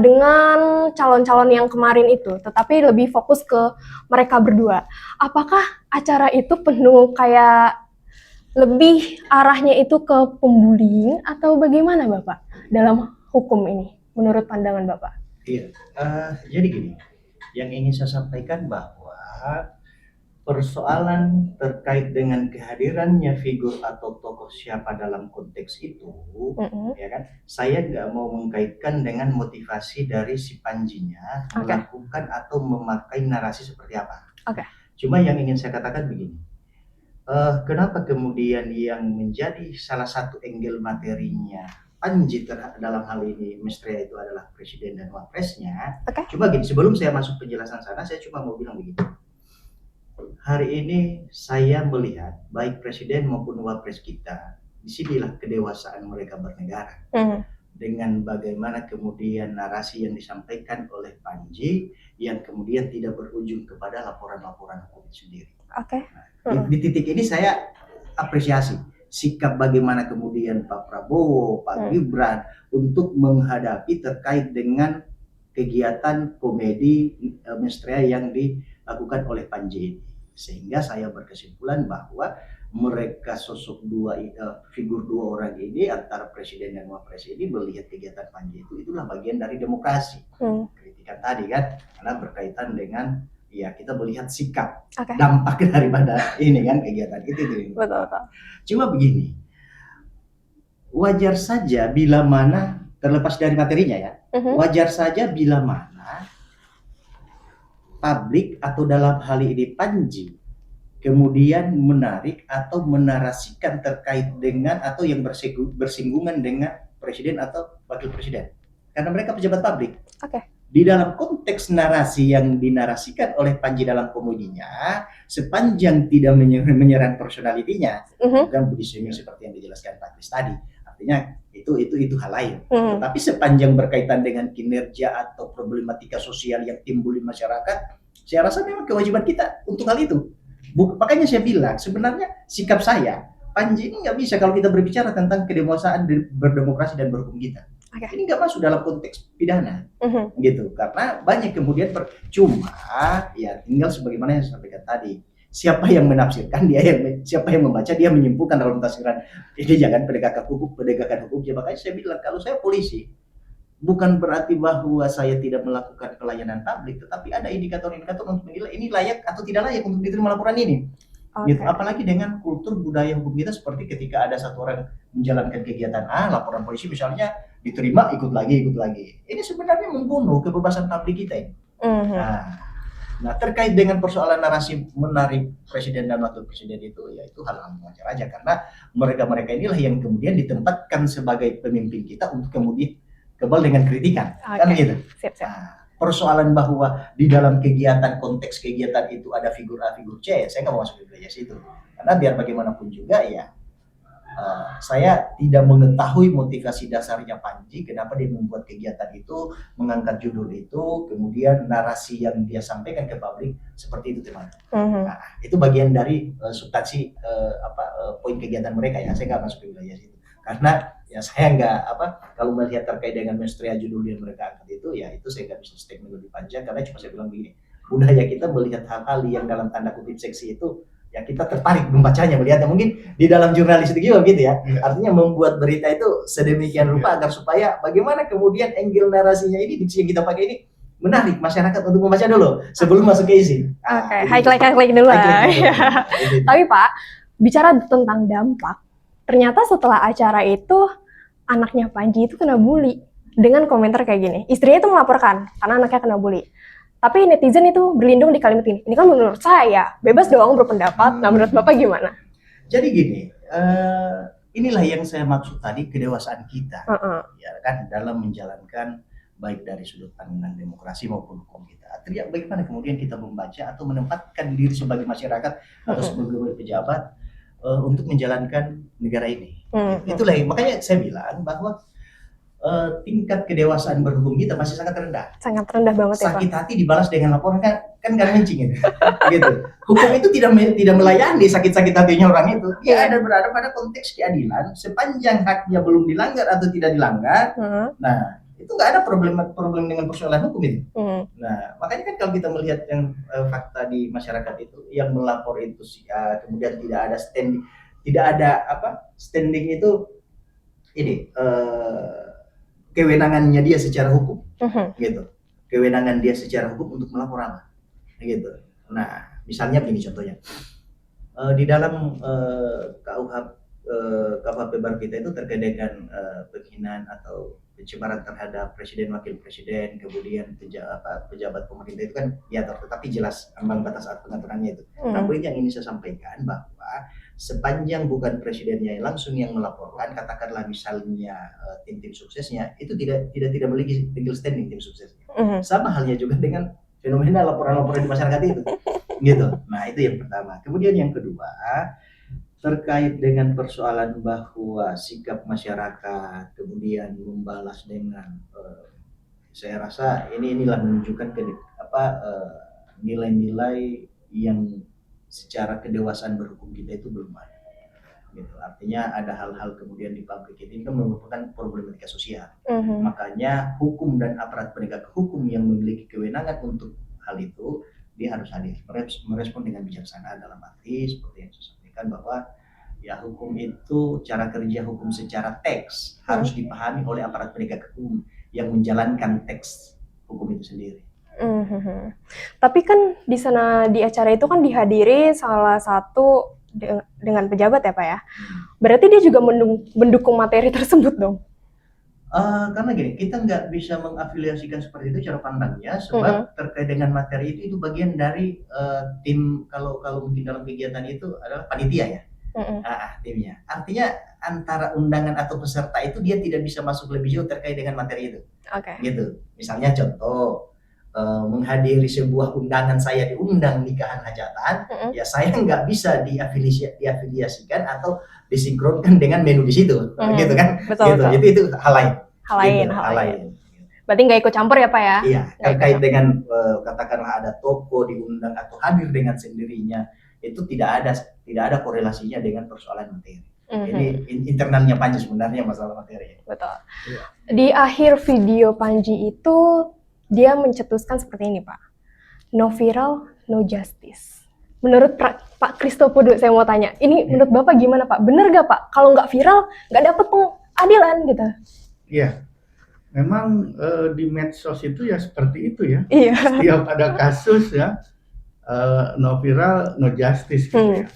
dengan calon-calon yang kemarin itu, tetapi lebih fokus ke mereka berdua. Apakah acara itu penuh kayak lebih arahnya itu ke pembullying atau bagaimana Bapak dalam hukum ini menurut pandangan Bapak?
Iya, jadi gini, yang ingin saya sampaikan bahwa persoalan terkait dengan kehadirannya figur atau tokoh siapa dalam konteks itu, ya kan? Saya nggak mau mengkaitkan dengan motivasi dari si Panjinya melakukan atau memakai narasi seperti apa. Cuma yang ingin saya katakan begini, kenapa kemudian yang menjadi salah satu angle materinya Panji dalam hal ini Mestrea itu adalah Presiden dan Wapresnya. Cuma gini, sebelum saya masuk penjelasan sana, saya cuma mau bilang begini. Hari ini saya melihat baik presiden maupun wapres kita, disinilah kedewasaan mereka bernegara. dengan bagaimana kemudian narasi yang disampaikan oleh Panji yang kemudian tidak berujung kepada laporan-laporan hukum itu sendiri.
Oke.
Di titik ini saya apresiasi sikap bagaimana kemudian Pak Prabowo, Pak Gibran untuk menghadapi terkait dengan kegiatan komedi menstrea yang dilakukan oleh Panji ini. Sehingga saya berkesimpulan bahwa mereka sosok figur dua orang ini antara presiden dan wapres ini melihat kegiatan Panji itulah bagian dari demokrasi. Kritikan tadi kan karena berkaitan dengan ya kita melihat sikap dampak daripada ini kan kegiatan itu.
Betul.
Cuma begini, wajar saja bila mana terlepas dari materinya ya, wajar saja bila mana publik atau dalam hal ini Panji kemudian menarik atau menarasikan terkait dengan atau yang bersinggungan dengan presiden atau wakil presiden karena mereka pejabat publik. Di dalam konteks narasi yang dinarasikan oleh Panji dalam komedinya, sepanjang tidak menyerang personalitinya, bukan body shaming seperti yang dijelaskan Pak Kris tadi, artinya itu hal lain. Tetapi sepanjang berkaitan dengan kinerja atau problematika sosial yang timbul di masyarakat, saya rasa memang kewajiban kita untuk hal itu. Makanya saya bilang sebenarnya sikap saya Panji ini nggak bisa kalau kita berbicara tentang kedewasaan berdemokrasi dan berhukum kita. Ini nggak masuk dalam konteks pidana, gitu. Karena banyak kemudian cuma ya tinggal sebagaimana yang saya sampaikan tadi. Siapa yang menafsirkan siapa yang membaca dia menyimpulkan dalam tafsiran ini jangan penegakan hukum. Ya makanya saya bilang kalau saya polisi bukan berarti bahwa saya tidak melakukan pelayanan publik, tetapi ada indikator-indikator untuk menilai ini layak atau tidak layak untuk diterima laporan ini. Gitu. Apalagi dengan kultur budaya hukum kita seperti ketika ada satu orang menjalankan kegiatan laporan polisi misalnya diterima ikut lagi. Ini sebenarnya membunuh kebebasan publik kita ini. Nah, terkait dengan persoalan narasi menarik presiden dan wakil presiden itu ya itu hal-hal wajar aja karena mereka inilah yang kemudian ditempatkan sebagai pemimpin kita untuk kemudian kebal dengan kritikan, kan gitu. Nah, persoalan bahwa di dalam konteks kegiatan itu ada figur A, figur C, saya nggak mau masuk ke wilayah situ. Karena biar bagaimanapun juga ya, saya tidak mengetahui motivasi dasarnya Panji, kenapa dia membuat kegiatan itu, mengangkat judul itu, kemudian narasi yang dia sampaikan ke publik seperti itu teman. Nah, itu bagian dari substansi poin kegiatan mereka ya, saya nggak masuk ke wilayah situ. Karena ya saya nggak kalau melihat terkait dengan menstrea judul yang mereka angkat itu ya itu saya nggak bisa statement lebih panjang karena cuma saya bilang begini budaya kita melihat hal-hal yang dalam tanda kutip seksi itu ya kita tertarik membacanya melihatnya mungkin di dalam jurnalistik juga gitu ya artinya membuat berita itu sedemikian rupa agar supaya bagaimana kemudian angle narasinya ini diksi yang kita pakai ini menarik masyarakat untuk membaca dulu sebelum masuk ke isi.
Highlight dulu lah. Tapi Pak bicara tentang dampak ternyata setelah acara itu anaknya Panji itu kena bully dengan komentar kayak gini. Istrinya itu melaporkan karena anaknya kena bully. Tapi netizen itu berlindung di kalimat ini. Ini kan menurut saya bebas dong berpendapat. Nah menurut Bapak gimana?
Jadi gini, inilah yang saya maksud tadi kedewasaan kita, ya kan dalam menjalankan baik dari sudut pandang demokrasi maupun hukum kita. Artinya bagaimana kemudian kita membaca atau menempatkan diri sebagai masyarakat atau sebagai pejabat untuk menjalankan negara ini. Itulah makanya saya bilang bahwa tingkat kedewasaan berhukum kita masih sangat rendah.
Sangat rendah banget ya Pak.
Sakit hati dibalas dengan laporan kan gak mencing gitu. Hukum itu tidak melayani sakit-sakit hatinya orang itu. Dia ada berada pada konteks keadilan sepanjang haknya belum dilanggar atau tidak dilanggar. Nah itu nggak ada problem dengan persoalan hukum itu. Nah makanya kan kalau kita melihat yang fakta di masyarakat itu yang melapor itu kemudian tidak ada standing itu ini kewenangannya dia secara hukum, gitu. Kewenangan dia secara hukum untuk melapor apa, gitu. Nah misalnya begini contohnya di dalam KUHP baru kita itu terkait dengan penghinaan atau pencemaran terhadap presiden wakil presiden kemudian pejabat pemerintah itu kan diatur tetapi jelas ambang batas pengaturannya itu. Nah poin yang ini saya sampaikan bahwa sepanjang bukan presidennya langsung yang melaporkan katakanlah misalnya tim suksesnya itu tidak memiliki legal standing tim suksesnya. Sama halnya juga dengan fenomena laporan-laporan di masyarakat itu gitu. Nah itu yang pertama. Kemudian yang kedua terkait dengan persoalan bahwa sikap masyarakat kemudian membalas dengan saya rasa inilah menunjukkan nilai-nilai yang secara kedewasaan berhukum kita itu belum ada. Gitu. Artinya ada hal-hal kemudian di publik ini kan merupakan problematika sosial. Makanya hukum dan aparat penegak hukum yang memiliki kewenangan untuk hal itu dia harus hadir merespon dengan bijaksana, dalam arti seperti yang saya sampaikan bahwa ya hukum itu cara kerja hukum secara teks harus dipahami oleh aparat penegak hukum yang menjalankan teks hukum itu sendiri.
Tapi kan di sana di acara itu kan dihadiri salah satu dengan pejabat ya Pak ya. Berarti dia juga mendukung materi tersebut dong?
Karena gini, kita nggak bisa mengafiliasikan seperti itu cara pandangnya, sebab terkait dengan materi itu bagian dari tim, kalau mungkin dalam kegiatan itu adalah panitia ya. Timnya. Artinya antara undangan atau peserta itu dia tidak bisa masuk lebih jauh terkait dengan materi itu. Gitu. Misalnya contoh, menghadiri sebuah undangan, saya diundang nikahan hajatan, ya saya nggak bisa diafiliasikan atau disinkronkan dengan menu di situ, gitu kan?
Betul.
Itu hal lain.
Hal lain. Berarti nggak ikut campur ya Pak ya?
Iya, terkait dengan katakanlah ada toko diundang atau hadir dengan sendirinya, itu tidak ada korelasinya dengan persoalan materi. Ini internalnya Panji sebenarnya masalah materi.
Betul. Ya. Di akhir video Panji itu dia mencetuskan seperti ini Pak, no viral, no justice. Menurut Pak Kristopo, saya mau tanya, ini menurut Bapak gimana Pak? Bener gak Pak? Kalau nggak viral, nggak dapat pengadilan gitu?
Iya, memang di medsos itu ya seperti itu ya.
Iya.
Setiap ada kasus ya, no viral, no justice gitu ya.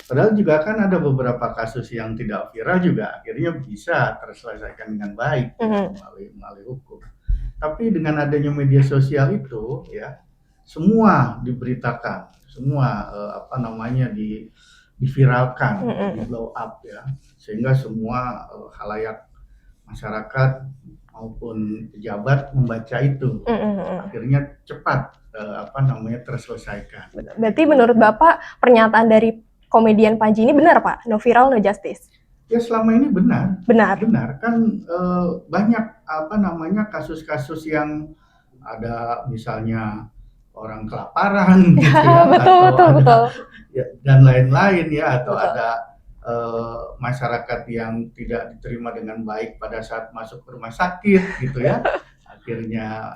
Padahal juga kan ada beberapa kasus yang tidak viral juga akhirnya bisa terselesaikan dengan baik melalui hukum. Tapi dengan adanya media sosial itu ya semua diberitakan, semua diviralkan, di blow up ya, sehingga semua halayak masyarakat maupun pejabat membaca itu, akhirnya cepat terselesaikan.
Berarti menurut Bapak pernyataan dari komedian Panji ini benar Pak, no viral no justice?
Ya selama ini benar kan banyak kasus-kasus yang ada misalnya orang kelaparan gitu ya,
betul.
Ya, dan lain-lain ya, atau ada masyarakat yang tidak diterima dengan baik pada saat masuk ke rumah sakit gitu ya, akhirnya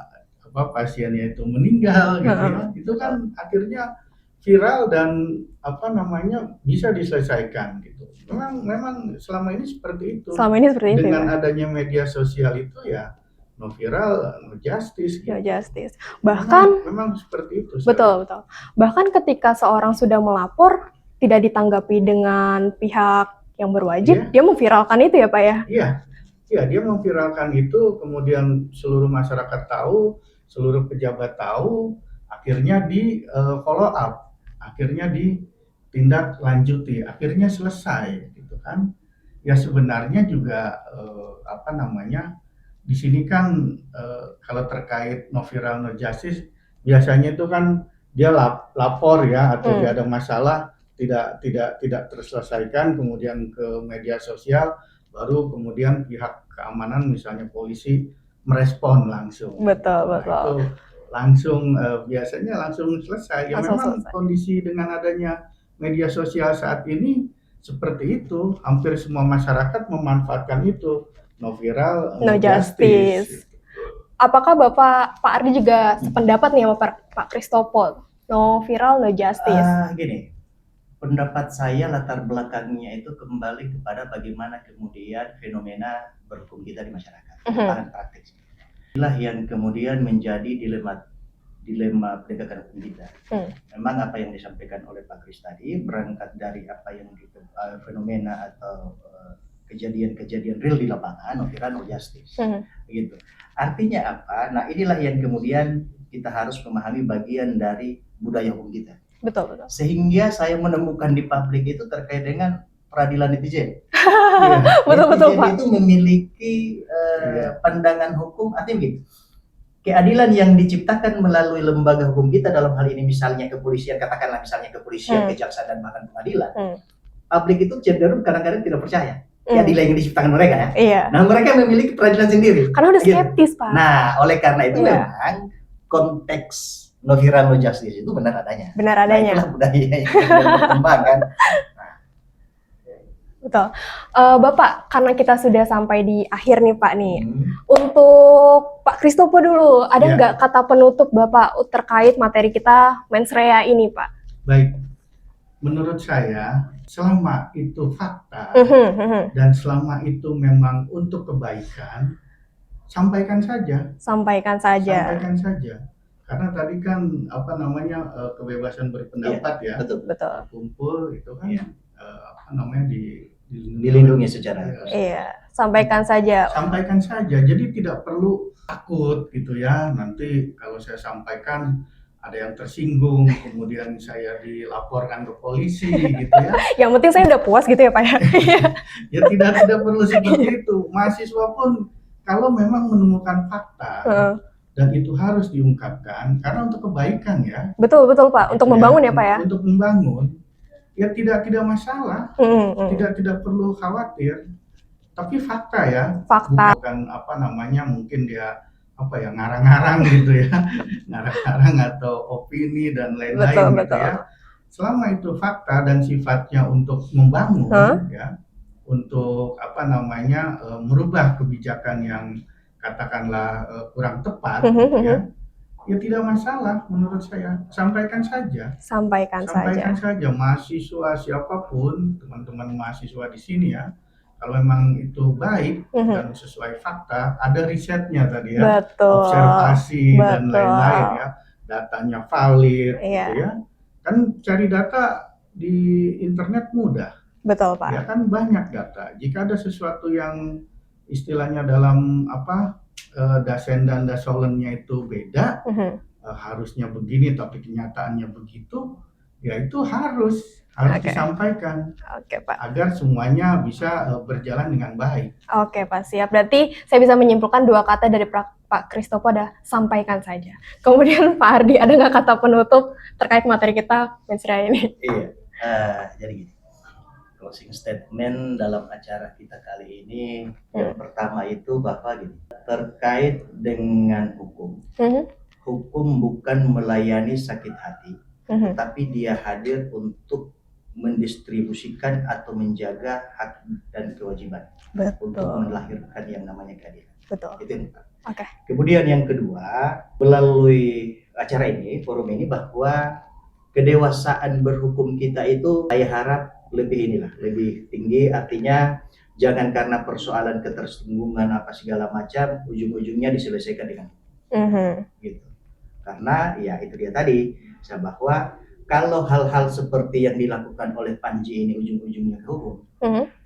pasiennya itu meninggal gitu ya, itu kan akhirnya viral dan bisa diselesaikan gitu. Memang selama ini seperti itu. Dengan adanya media sosial itu ya no viral, no justice. Gitu.
No justice. Bahkan
memang seperti itu.
Betul. Bahkan ketika seorang sudah melapor tidak ditanggapi dengan pihak yang berwajib, dia memviralkan itu ya Pak ya?
Iya, dia memviralkan itu, kemudian seluruh masyarakat tahu, seluruh pejabat tahu, akhirnya di follow up. Akhirnya ditindak lanjuti, akhirnya selesai gitu kan. Ya sebenarnya juga di sini kan kalau terkait no viral no justice biasanya itu kan dia lapor ya, atau dia ada masalah tidak terselesaikan, kemudian ke media sosial, baru kemudian pihak keamanan misalnya polisi merespon langsung.
Betul.
Itu langsung biasanya langsung selesai. Ya memang kondisi dengan adanya media sosial saat ini seperti itu, hampir semua masyarakat memanfaatkan itu, no viral, no justice.
Apakah Pak Ardi juga sependapat nih sama Pak Kristopo, no viral, no justice?
Gini, pendapat saya latar belakangnya itu kembali kepada bagaimana kemudian fenomena berhukum kita di masyarakat, praktik. Inilah yang kemudian menjadi dilema penegakan hukum kita. Memang apa yang disampaikan oleh Pak Kris tadi berangkat dari apa yang fenomena atau kejadian-kejadian real di lapangan, no viral, no justice. Begitu. Artinya apa? Nah, inilah yang kemudian kita harus memahami bagian dari budaya hukum kita.
Betul.
Sehingga saya menemukan di publik itu terkait dengan peradilan netizen.
Betul Pak.
Itu memiliki pandangan hukum, artinya begini, keadilan yang diciptakan melalui lembaga hukum kita dalam hal ini misalnya kepolisian, katakanlah misalnya kepolisian, kejaksaan dan bahkan pengadilan, publik itu cenderung kadang-kadang tidak percaya
Hmm.
keadilan yang diciptakan mereka ya.
Iya.
Nah, mereka memiliki peradilan sendiri.
Karena udah
Gitu.
skeptis, Pak.
Nah, oleh karena itu
Iya.
memang konteks no hero no justice itu benar adanya.
Benar
Nah,
adanya.
itulah budaya yang berkembang kan.
Betul. Bapak, karena kita sudah sampai di akhir nih Pak nih.
Hmm.
Untuk Pak Kristopo dulu, ada
Ya.
nggak kata penutup Bapak terkait materi kita Mens Rea ini, Pak?
Baik, menurut saya selama itu fakta dan selama itu memang untuk kebaikan, sampaikan saja.
Sampaikan saja.
Sampaikan saja. Karena tadi kan apa namanya kebebasan berpendapat ya,
Betul.
Betul.
kumpul itu kan
Iya.
apa namanya
Dilindungi secara
Iya, sampaikan saja.
Sampaikan saja. Jadi tidak perlu takut gitu ya. Nanti kalau saya sampaikan ada yang tersinggung, kemudian saya dilaporkan ke polisi gitu ya.
Yang penting saya udah puas gitu ya Pak ya.
Ya tidak perlu seperti itu. Mahasiswa pun kalau memang menemukan fakta dan itu harus diungkapkan karena untuk kebaikan ya.
Betul Pak, untuk membangun ya Pak ya.
Untuk membangun ya tidak masalah. Tidak perlu khawatir. Tapi fakta ya.
Fakta.
Bukan apa namanya mungkin dia apa ya ngarang-ngarang gitu ya. Ngarang-ngarang atau opini dan lain-lain gitu ya. Selama itu fakta dan sifatnya untuk membangun ya. Untuk apa namanya merubah kebijakan yang katakanlah kurang tepat ya. Ya tidak masalah menurut saya. Sampaikan saja.
Sampaikan
saja. Mahasiswa siapapun, teman-teman mahasiswa di sini ya. Kalau memang itu baik dan sesuai fakta, ada risetnya tadi ya.
Betul.
Observasi dan lain-lain ya. Datanya valid
Iya.
gitu ya. Kan cari data di internet mudah.
Betul Pak.
Ya kan banyak data. Jika ada sesuatu yang istilahnya dalam apa dasen dan dasolennya itu beda, harusnya begini tapi kenyataannya begitu, ya itu harus disampaikan.
Oke Pak.
Agar semuanya bisa berjalan dengan baik.
Oke Pak, siap. Berarti saya bisa menyimpulkan dua kata dari Pak Kristopo ada sampaikan saja. Kemudian Pak Ardi, ada nggak kata penutup terkait materi kita Mens Rea ini?
Iya, jadi gini. Closing statement dalam acara kita kali ini yang pertama itu bahwa gini, terkait dengan hukum. Hukum bukan melayani sakit hati, tapi dia hadir untuk mendistribusikan atau menjaga hak dan kewajiban.
Betul.
Untuk melahirkan yang namanya keadilan.
Betul.
Itu yang pertama.
Oke.
Kemudian yang kedua, melalui acara ini, forum ini, bahwa kedewasaan berhukum kita itu saya harap lebih tinggi, artinya jangan karena persoalan ketersinggungan apa segala macam ujung-ujungnya diselesaikan dengan gitu. Karena ya itu dia tadi, bahwa kalau hal-hal seperti yang dilakukan oleh Panji ini ujung-ujungnya ke hukum,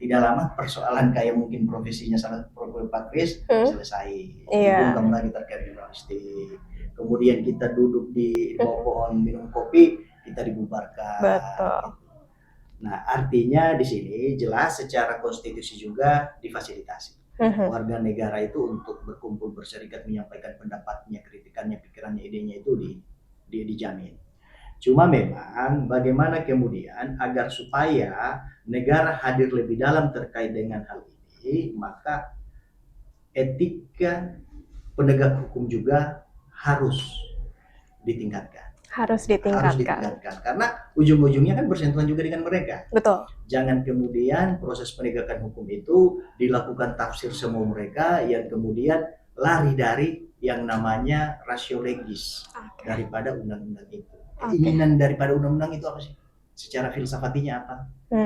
tidak lama persoalan kayak mungkin profesinya salah Pak Kris selesai. Bukan lagi terkait jurnalistik. Kemudian kita duduk di bawah pohon minum kopi, kita dibubarkan.
Betul.
Nah, artinya di sini jelas secara konstitusi juga difasilitasi. Warga negara itu untuk berkumpul, berserikat, menyampaikan pendapatnya, kritikannya, pikirannya, idenya itu dijamin. Cuma memang bagaimana kemudian agar supaya negara hadir lebih dalam terkait dengan hal ini, maka etika penegak hukum juga harus ditingkatkan. Harus ditingkatkan. Karena ujung-ujungnya kan bersentuhan juga dengan mereka.
Betul.
Jangan kemudian proses penegakan hukum itu dilakukan tafsir semua mereka yang kemudian lari dari yang namanya rasio legis daripada undang-undang itu. Keinginan daripada undang-undang itu apa sih? Secara filsafatinya apa?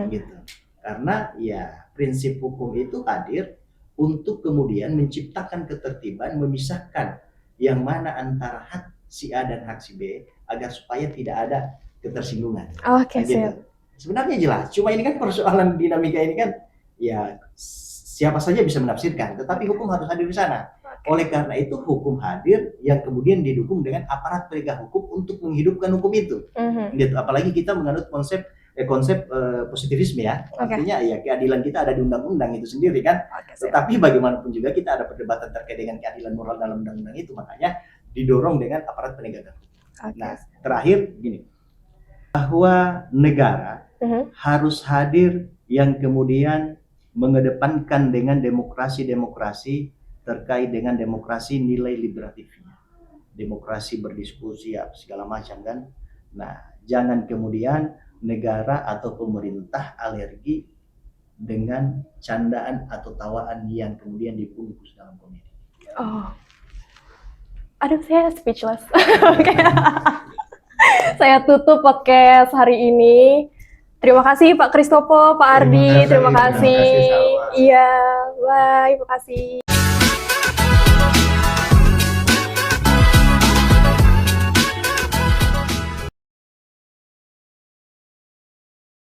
Gitu. Karena ya prinsip hukum itu hadir untuk kemudian menciptakan ketertiban, memisahkan yang mana antara hak si A dan hak si B agar supaya tidak ada ketersinggungan.
Gitu.
Sebenarnya jelas, cuma ini kan persoalan dinamika ini kan ya siapa saja bisa menafsirkan, tetapi hukum harus hadir di sana. Oleh karena itu hukum hadir yang kemudian didukung dengan aparat penegak hukum untuk menghidupkan hukum itu. Gitu. Apalagi kita menganut konsep positivisme ya. Artinya ya keadilan kita ada di undang-undang itu sendiri kan. Tetapi bagaimanapun juga kita ada perdebatan terkait dengan keadilan moral dalam undang-undang itu, makanya didorong dengan aparat penegakan hukum. Nah, terakhir gini. bahwa negara
Mhm.
harus hadir yang kemudian mengedepankan dengan demokrasi-demokrasi terkait dengan demokrasi nilai liberatifnya. Demokrasi berdiskusi ya, segala macam kan. Nah, jangan kemudian negara atau pemerintah alergi dengan candaan atau tawaan yang kemudian dibungkus dalam komedi.
Oh. Aduh, saya speechless. Saya tutup podcast hari ini. Terima kasih Pak Kristopo, Pak Ardi, terima kasih.
Salwa.
Iya, bye, terima kasih.